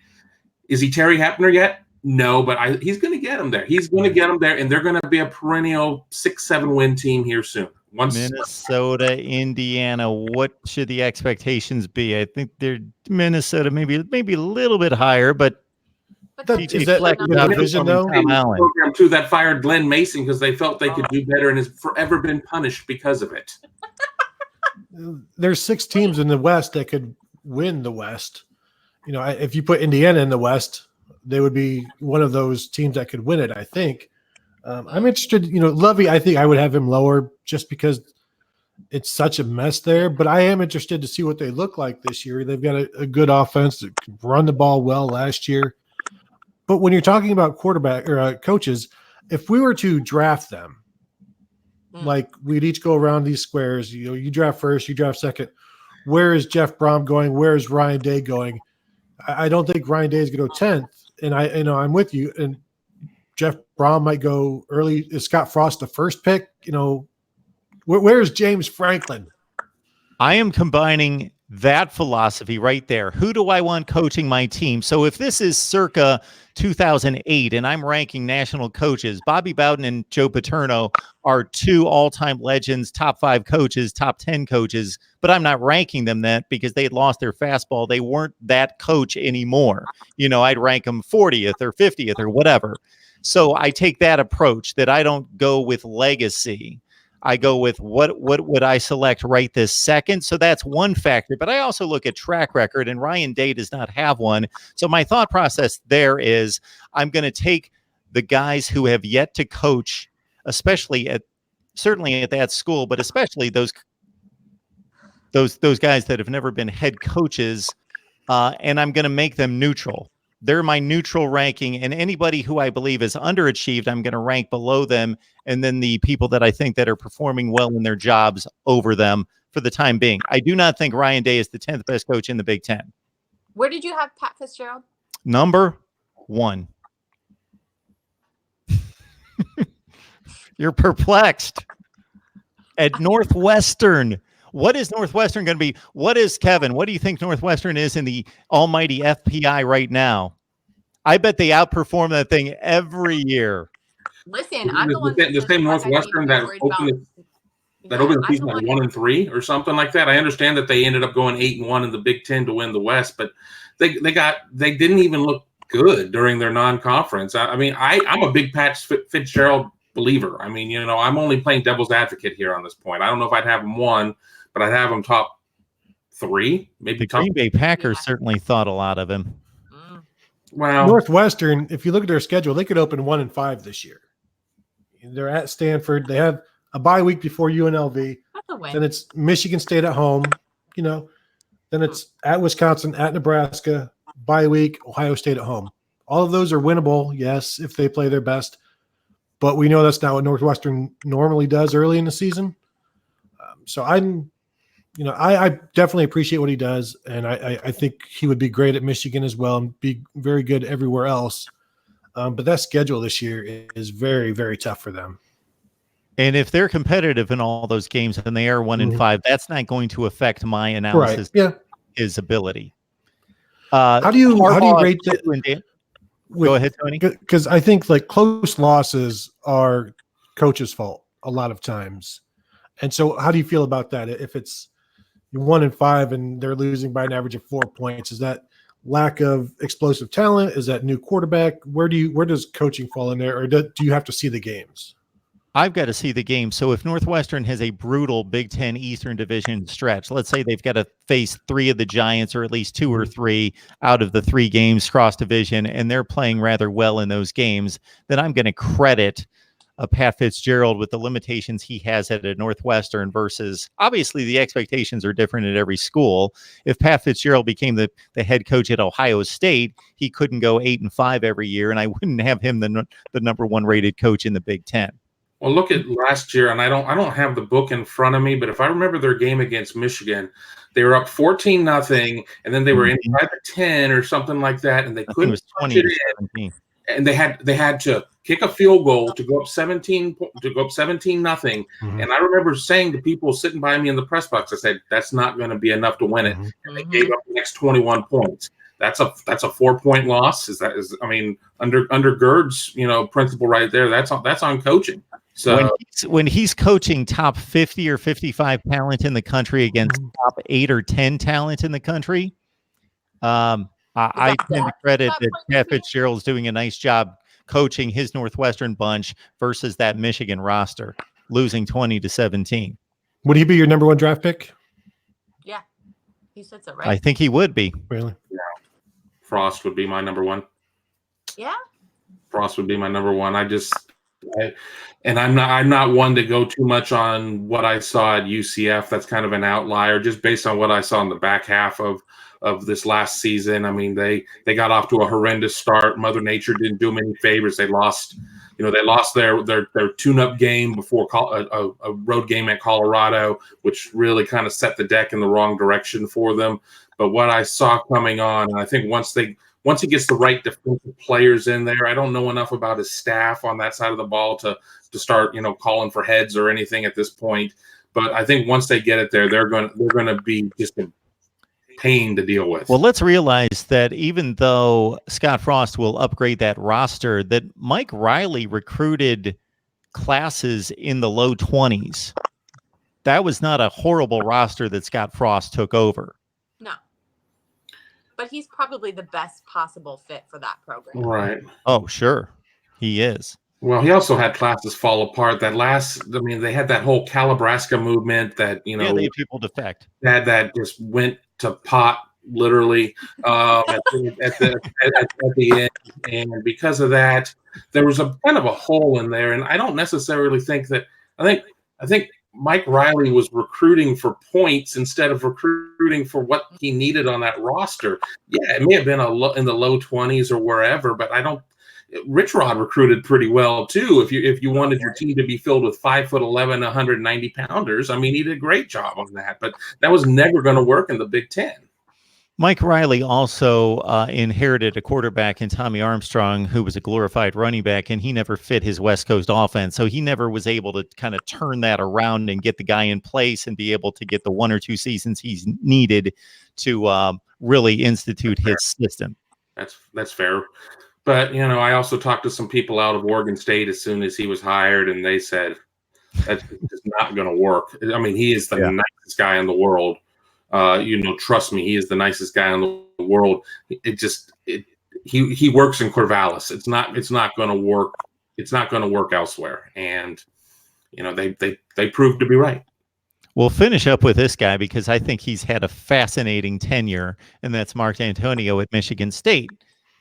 Is he Terry Hepner yet? No, but he's going to get him there. He's going to get him there, and they're going to be a perennial 6-7 win team here soon. Minnesota, Indiana, what should the expectations be? I think they're Minnesota maybe a little bit higher, but is that like the division though? Program too that fired Glenn Mason because they felt they could do better and has forever been punished because of it. There's 6 teams in the West that could win the West. If you put Indiana in the West, they would be one of those teams that could win it. I think. I'm interested. Lovey, I think I would have him lower just because it's such a mess there. But I am interested to see what they look like this year. They've got a good offense that could run the ball well last year. But when you're talking about quarterback or coaches, if we were to draft them, like we'd each go around these squares, you draft first, you draft second. Where is Jeff Brom going? Where is Ryan Day going? I don't think Ryan Day is going to go 10th. And I'm with you. And Jeff Brom might go early. Is Scott Frost the first pick? Where's James Franklin? I am combining that philosophy right there. Who do I want coaching my team? So if this is circa 2008 and I'm ranking national coaches, Bobby Bowden and Joe Paterno are two all-time legends, top 5 coaches, top 10 coaches, but I'm not ranking them that because they had lost their fastball. They weren't that coach anymore. I'd rank them 40th or 50th or whatever. So I take that approach that I don't go with legacy. I go with what would I select right this second? So that's one factor. But I also look at track record, and Ryan Day does not have one. So my thought process there I'm going to take the guys who have yet to coach, certainly at that school, but especially those guys that have never been head coaches, and I'm going to make them neutral. They're my neutral ranking, and anybody who I believe is underachieved, I'm going to rank below them, and then the people that I think that are performing well in their jobs over them for the time being. I do not think Ryan Day is the 10th best coach in the Big Ten. Where did you have Pat Fitzgerald? Number 1. You're perplexed. At Northwestern. What is Northwestern going to be? What is Kevin? What do you think Northwestern is in the almighty FPI right now? I bet they outperform that thing every year. Listen, I'm the one. The same Northwestern that opened the season at 1-3 or something like that. I understand that they ended up going 8-1 in the Big Ten to win the West, but they didn't even look good during their non-conference. I'm a big Pat Fitzgerald believer. I'm only playing devil's advocate here on this point. I don't know if I'd have him 1, but I'd have him top 3, maybe. The Green Bay Packers certainly thought a lot of him. Well, Northwestern, if you look at their schedule, they could open 1-5 this year. They're at Stanford. They have a bye week before UNLV. Then it's Michigan State at home. Then it's at Wisconsin, at Nebraska, bye week, Ohio State at home. All of those are winnable, yes, if they play their best. But we know that's not what Northwestern normally does early in the season. So I definitely appreciate what he does, and I think he would be great at Michigan as well and be very good everywhere else. But that schedule this year is very, very tough for them. And if they're competitive in all those games and they are 1-5, that's not going to affect my analysis. Right. Yeah. His ability. How do you rate that? Go ahead, Tony. Because I think close losses are coach's fault a lot of times. And so how do you feel about that? If it's 1-5 and they're losing by an average of 4 points, is that lack of explosive talent? Is that new quarterback? Where does coaching fall in there? Or do you have to see the games? I've got to see the game. So if Northwestern has a brutal Big Ten Eastern Division stretch, let's say they've got to face 3 of the Giants or at least 2 or 3 out of the 3 games cross division, and they're playing rather well in those games, then I'm going to credit Pat Fitzgerald with the limitations he has at a Northwestern versus obviously the expectations are different at every school. If Pat Fitzgerald became the head coach at Ohio State, he couldn't go 8-5 every year, and I wouldn't have him the number 1 rated coach in the Big Ten. Well, look at last year, and I don't have the book in front of me, but if I remember their game against Michigan, they were up 14-0, and then they were inside the 10 or something like that, and they couldn't punch it in. And they had to kick a field goal to go up 17-0. And I remember saying to people sitting by me in the press box, I said, "That's not going to be enough to win it." And they gave up the next 21 points. That's a 4-point loss. Undergirds principle right there. That's on coaching. So when he's coaching top 50 or 55 talent in the country against top 8 or 10 talent in the country, I tend to credit that Pat Fitzgerald's doing a nice job coaching his Northwestern bunch versus that Michigan roster, losing 20-17. Would he be your number 1 draft pick? Yeah, he said so, right? I think he would be. Really? Yeah. Frost would be my number 1. Yeah. Frost would be my number 1. And I'm not one to go too much on what I saw at UCF. That's kind of an outlier, just based on what I saw in the back half of this last season. I mean, they got off to a horrendous start. Mother Nature didn't do them any favors. They lost their tune-up game before a road game at Colorado, which really kind of set the deck in the wrong direction for them. But what I saw coming on, and I think once he gets the right defensive players in there, I don't know enough about his staff on that side of the ball to start, calling for heads or anything at this point. But I think once they get it there, they're going to be just a pain to deal with. Well, let's realize that even though Scott Frost will upgrade that roster, that Mike Riley recruited classes in the low 20s. That was not a horrible roster that Scott Frost took over. No. But he's probably the best possible fit for that program. Right. Oh, sure. He is. Well, he also had classes fall apart. They had that whole Calabrasca movement that, they had people defect. That just went to pot, literally, at the end. And because of that, there was a kind of a hole in there. And I don't necessarily think that – I think Mike Riley was recruiting for points instead of recruiting for what he needed on that roster. Yeah, it may have been in the low 20s or wherever, but I don't – Rich Rod recruited pretty well too. If you wanted your team to be filled with 5'11", 190 pounders, I mean, he did a great job on that. But that was never going to work in the Big Ten. Mike Riley also inherited a quarterback in Tommy Armstrong, who was a glorified running back, and he never fit his West Coast offense. So he never was able to kind of turn that around and get the guy in place and be able to get the 1 or 2 seasons he's needed to really institute his system. That's fair. But, I also talked to some people out of Oregon State as soon as he was hired, and they said that's just not going to work. I mean, he is the nicest guy in the world. Trust me, he is the nicest guy in the world. He works in Corvallis. It's not going to work. It's not going to work elsewhere. And, they proved to be right. We'll finish up with this guy because I think he's had a fascinating tenure, and that's Mark Dantonio at Michigan State.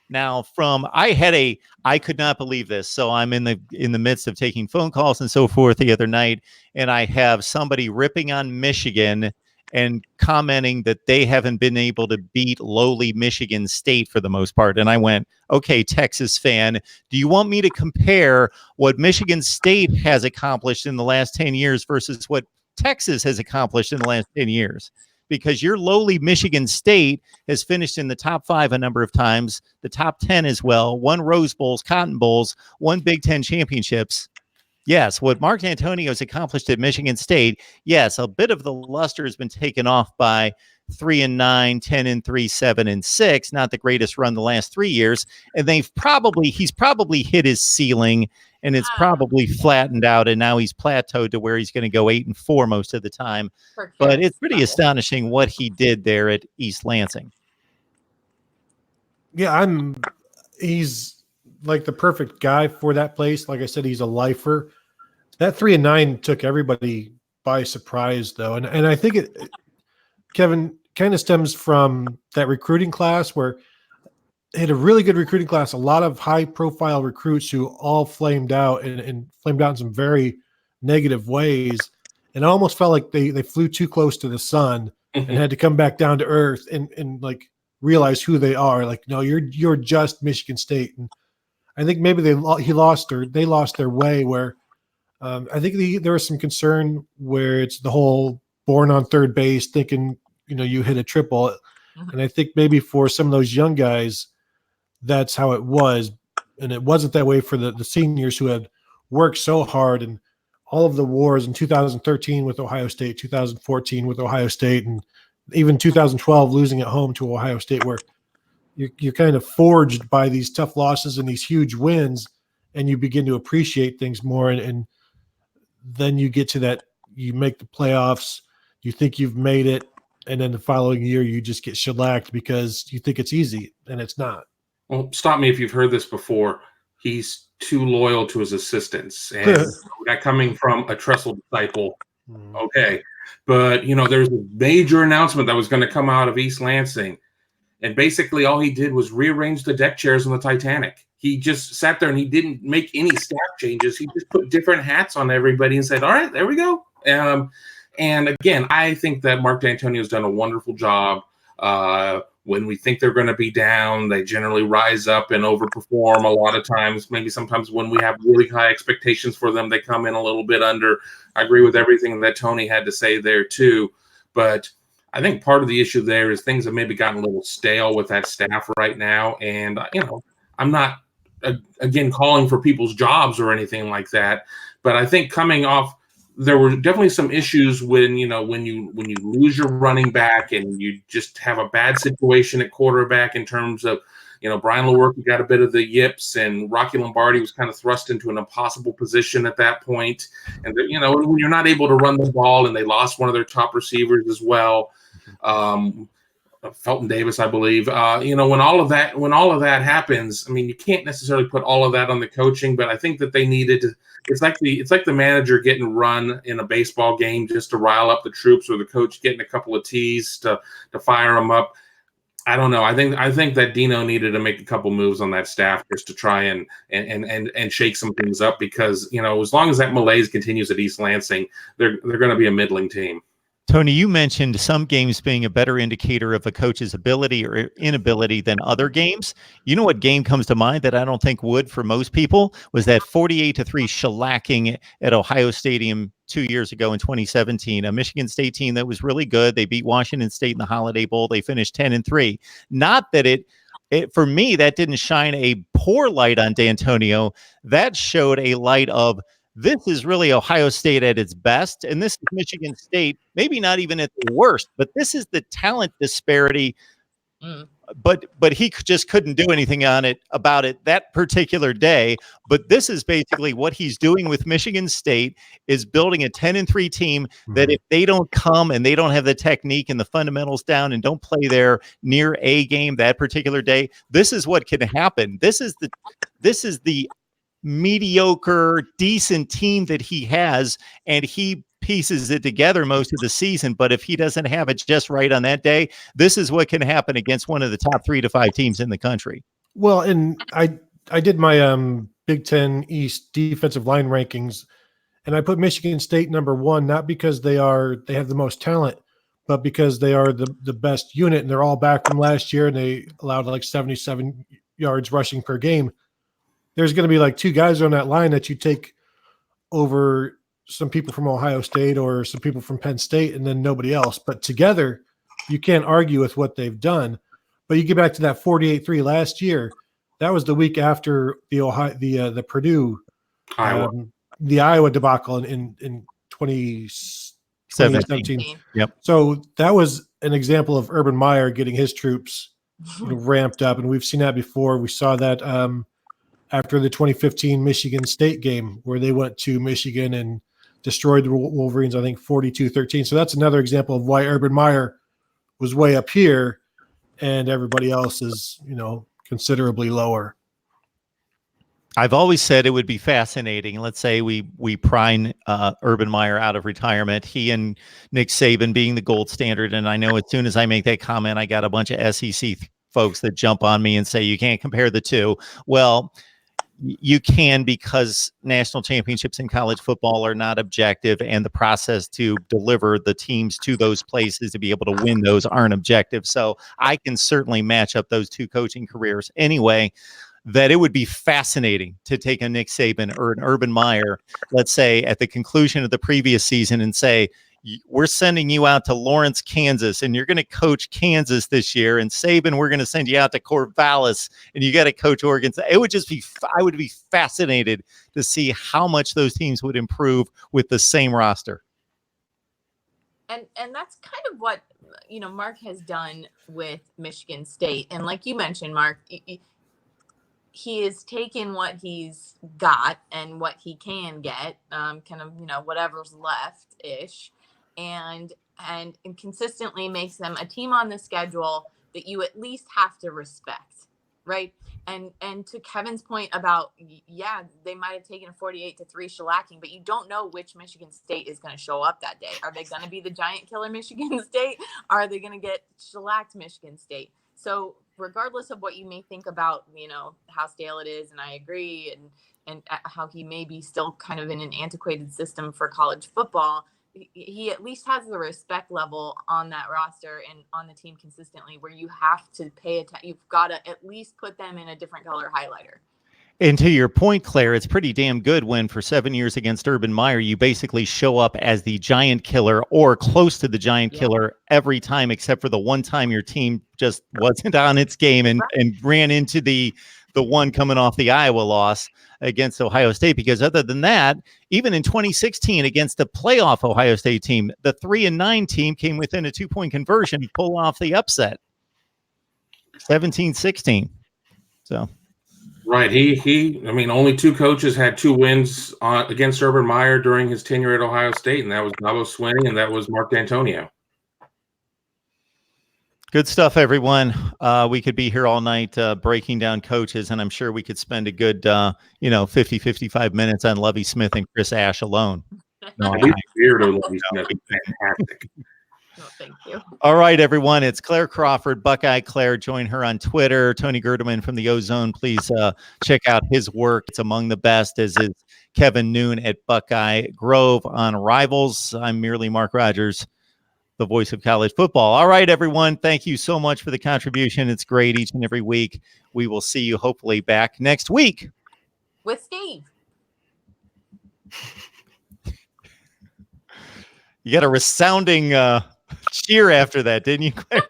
Now, I could not believe this. So I'm in the midst of taking phone calls and so forth the other night, and I have somebody ripping on Michigan and commenting that they haven't been able to beat lowly Michigan State for the most part. And I went, okay, Texas fan, do you want me to compare what Michigan State has accomplished in the last 10 years versus what Texas has accomplished in the last 10 years? Because your lowly Michigan State has finished in the top 5 a number of times, the top 10 as well, 1 Rose Bowls, Cotton Bowls, 1 Big Ten championships. Yes, what Mark Dantonio has accomplished at Michigan State, yes, a bit of the luster has been taken off by 3-9, 10-3, 7-6, not the greatest run the last 3 years. And he's probably hit his ceiling, and it's probably flattened out, and now he's plateaued to where he's going to go 8-4 most of the time. But it's pretty astonishing what he did there at East Lansing. Yeah, he's like the perfect guy for that place. Like I said, he's a lifer. That 3-9 took everybody by surprise, though. And I think it, Kevin, kind of stems from that recruiting class where they had a really good recruiting class, a lot of high-profile recruits who all flamed out and flamed out in some very negative ways. And it almost felt like they flew too close to the sun and had to come back down to earth and like realize who they are. Like, no, you're just Michigan State. And I think maybe they lost their way where I think there was some concern where it's the whole born on third base thinking, you hit a triple. And I think maybe for some of those young guys, that's how it was. And it wasn't that way for the seniors who had worked so hard and all of the wars in 2013 with Ohio State, 2014 with Ohio State, and even 2012 losing at home to Ohio State, where you're kind of forged by these tough losses and these huge wins, and you begin to appreciate things more. And then you get to that, you make the playoffs, you think you've made it, and then the following year you just get shellacked because you think it's easy, and it's not. Well, stop me if you've heard this before. He's too loyal to his assistants, and that coming from a Tressel disciple. Okay, but there's a major announcement that was going to come out of East Lansing. And basically all he did was rearrange the deck chairs on the Titanic. He just sat there and he didn't make any staff changes. He just put different hats on everybody and said, all right, there we go. And again, I think that Mark Dantonio has done a wonderful job. When we think they're going to be down, they generally rise up and overperform a lot of times. Maybe sometimes when we have really high expectations for them, they come in a little bit under. I agree with everything that Tony had to say there too. But I think part of the issue there is things have maybe gotten a little stale with that staff right now. And, I'm not, again, calling for people's jobs or anything like that. But I think coming off, there were definitely some issues when you lose your running back and you just have a bad situation at quarterback in terms of, Brian Lewerke got a bit of the yips and Rocky Lombardi was kind of thrust into an impossible position at that point. And, when you're not able to run the ball and they lost one of their top receivers as well, Felton Davis, I believe, when all of that happens, I mean, you can't necessarily put all of that on the coaching, but I think that they needed to, it's like the manager getting run in a baseball game just to rile up the troops, or the coach getting a couple of tees to fire them up. I don't know. I think that Dino needed to make a couple moves on that staff just to try and shake some things up, because, as long as that malaise continues at East Lansing, they're going to be a middling team. Tony, you mentioned some games being a better indicator of a coach's ability or inability than other games. You know what game comes to mind that I don't think would for most people was that 48-3 shellacking at Ohio Stadium 2 years ago in 2017, a Michigan State team that was really good. They beat Washington State in the Holiday Bowl. They finished 10-3. Not that it for me, that didn't shine a poor light on Dantonio. That showed a light of, this is really Ohio State at its best, and this is Michigan State, maybe not even at the worst, but this is the talent disparity. But he just couldn't do anything about it that particular day. But this is basically what he's doing with Michigan State, is building a 10-3 team that if they don't come and they don't have the technique and the fundamentals down and don't play their near A game that particular day, this is what can happen. This is the mediocre, decent team that he has, and he pieces it together most of the season. But if he doesn't have it just right on that day, this is what can happen against one of the top 3 to 5 teams in the country. Well, and I did my Big Ten East defensive line rankings, and I put Michigan State number 1, not because they have the most talent, but because they are the best unit, and they're all back from last year, and they allowed like 77 yards rushing per game. There's going to be like 2 guys on that line that you take over some people from Ohio State or some people from Penn State, and then nobody else. But together, you can't argue with what they've done. But you get back to that 48-3 last year. That was the week after the Purdue, the Iowa debacle in 2017. Yep. So that was an example of Urban Meyer getting his troops ramped up, and we've seen that before. We saw that after the 2015 Michigan State game, where they went to Michigan and destroyed the Wolverines, I think 42-13. So that's another example of why Urban Meyer was way up here and everybody else is, considerably lower. I've always said it would be fascinating. Let's say we prime Urban Meyer out of retirement, he and Nick Saban being the gold standard. And I know as soon as I make that comment, I got a bunch of SEC folks that jump on me and say, you can't compare the two. Well, you can, because national championships in college football are not objective, and the process to deliver the teams to those places to be able to win those aren't objective. So I can certainly match up those 2 coaching careers anyway. That it would be fascinating to take a Nick Saban or an Urban Meyer, let's say at the conclusion of the previous season, and say, we're sending you out to Lawrence, Kansas, and you're going to coach Kansas this year. And Saban, we're going to send you out to Corvallis, and you got to coach Oregon. It would just be, I would be fascinated to see how much those teams would improve with the same roster. And that's kind of what, Mark has done with Michigan State. And like you mentioned, Mark, he has taken what he's got and what he can get, kind of, whatever's left-ish, and consistently makes them a team on the schedule that you at least have to respect, right? And to Kevin's point about, yeah, they might have taken a 48-3 shellacking, but you don't know which Michigan State is going to show up that day. Are they going to be the giant killer Michigan State? Are they going to get shellacked Michigan State? So regardless of what you may think about, how stale it is, and I agree, and how he may be still kind of in an antiquated system for college football, he at least has the respect level on that roster and on the team consistently where you have to pay attention. You've got to at least put them in a different color highlighter. And to your point, Claire, it's pretty damn good when for 7 years against Urban Meyer, you basically show up as the giant killer or close to the giant killer every time, except for the one time your team just wasn't on its game and ran into the one coming off the Iowa loss against Ohio State. Because other than that, even in 2016 against the playoff Ohio State team, the 3-9 team came within a 2-point conversion to pull off the upset. 17-16. So. Right. Only 2 coaches had 2 wins against Urban Meyer during his tenure at Ohio State, and that was Dabo Swinney and that was Mark Dantonio. Good stuff, everyone. We could be here all night breaking down coaches, and I'm sure we could spend a good, 50, 55 minutes on Lovie Smith and Chris Ash alone. No, Lovie Smith is fantastic. No, thank you. All right, everyone. It's Claire Crawford, Buckeye Claire. Join her on Twitter. Tony Gerdeman from the Ozone. Please check out his work. It's among the best, as is Kevin Noon at Buckeye Grove on Rivals. I'm merely Mark Rogers, the voice of college football. All right, everyone. Thank you so much for the contribution. It's great each and every week. We will see you hopefully back next week. With Steve. You got a resounding cheer after that, didn't you, Claire?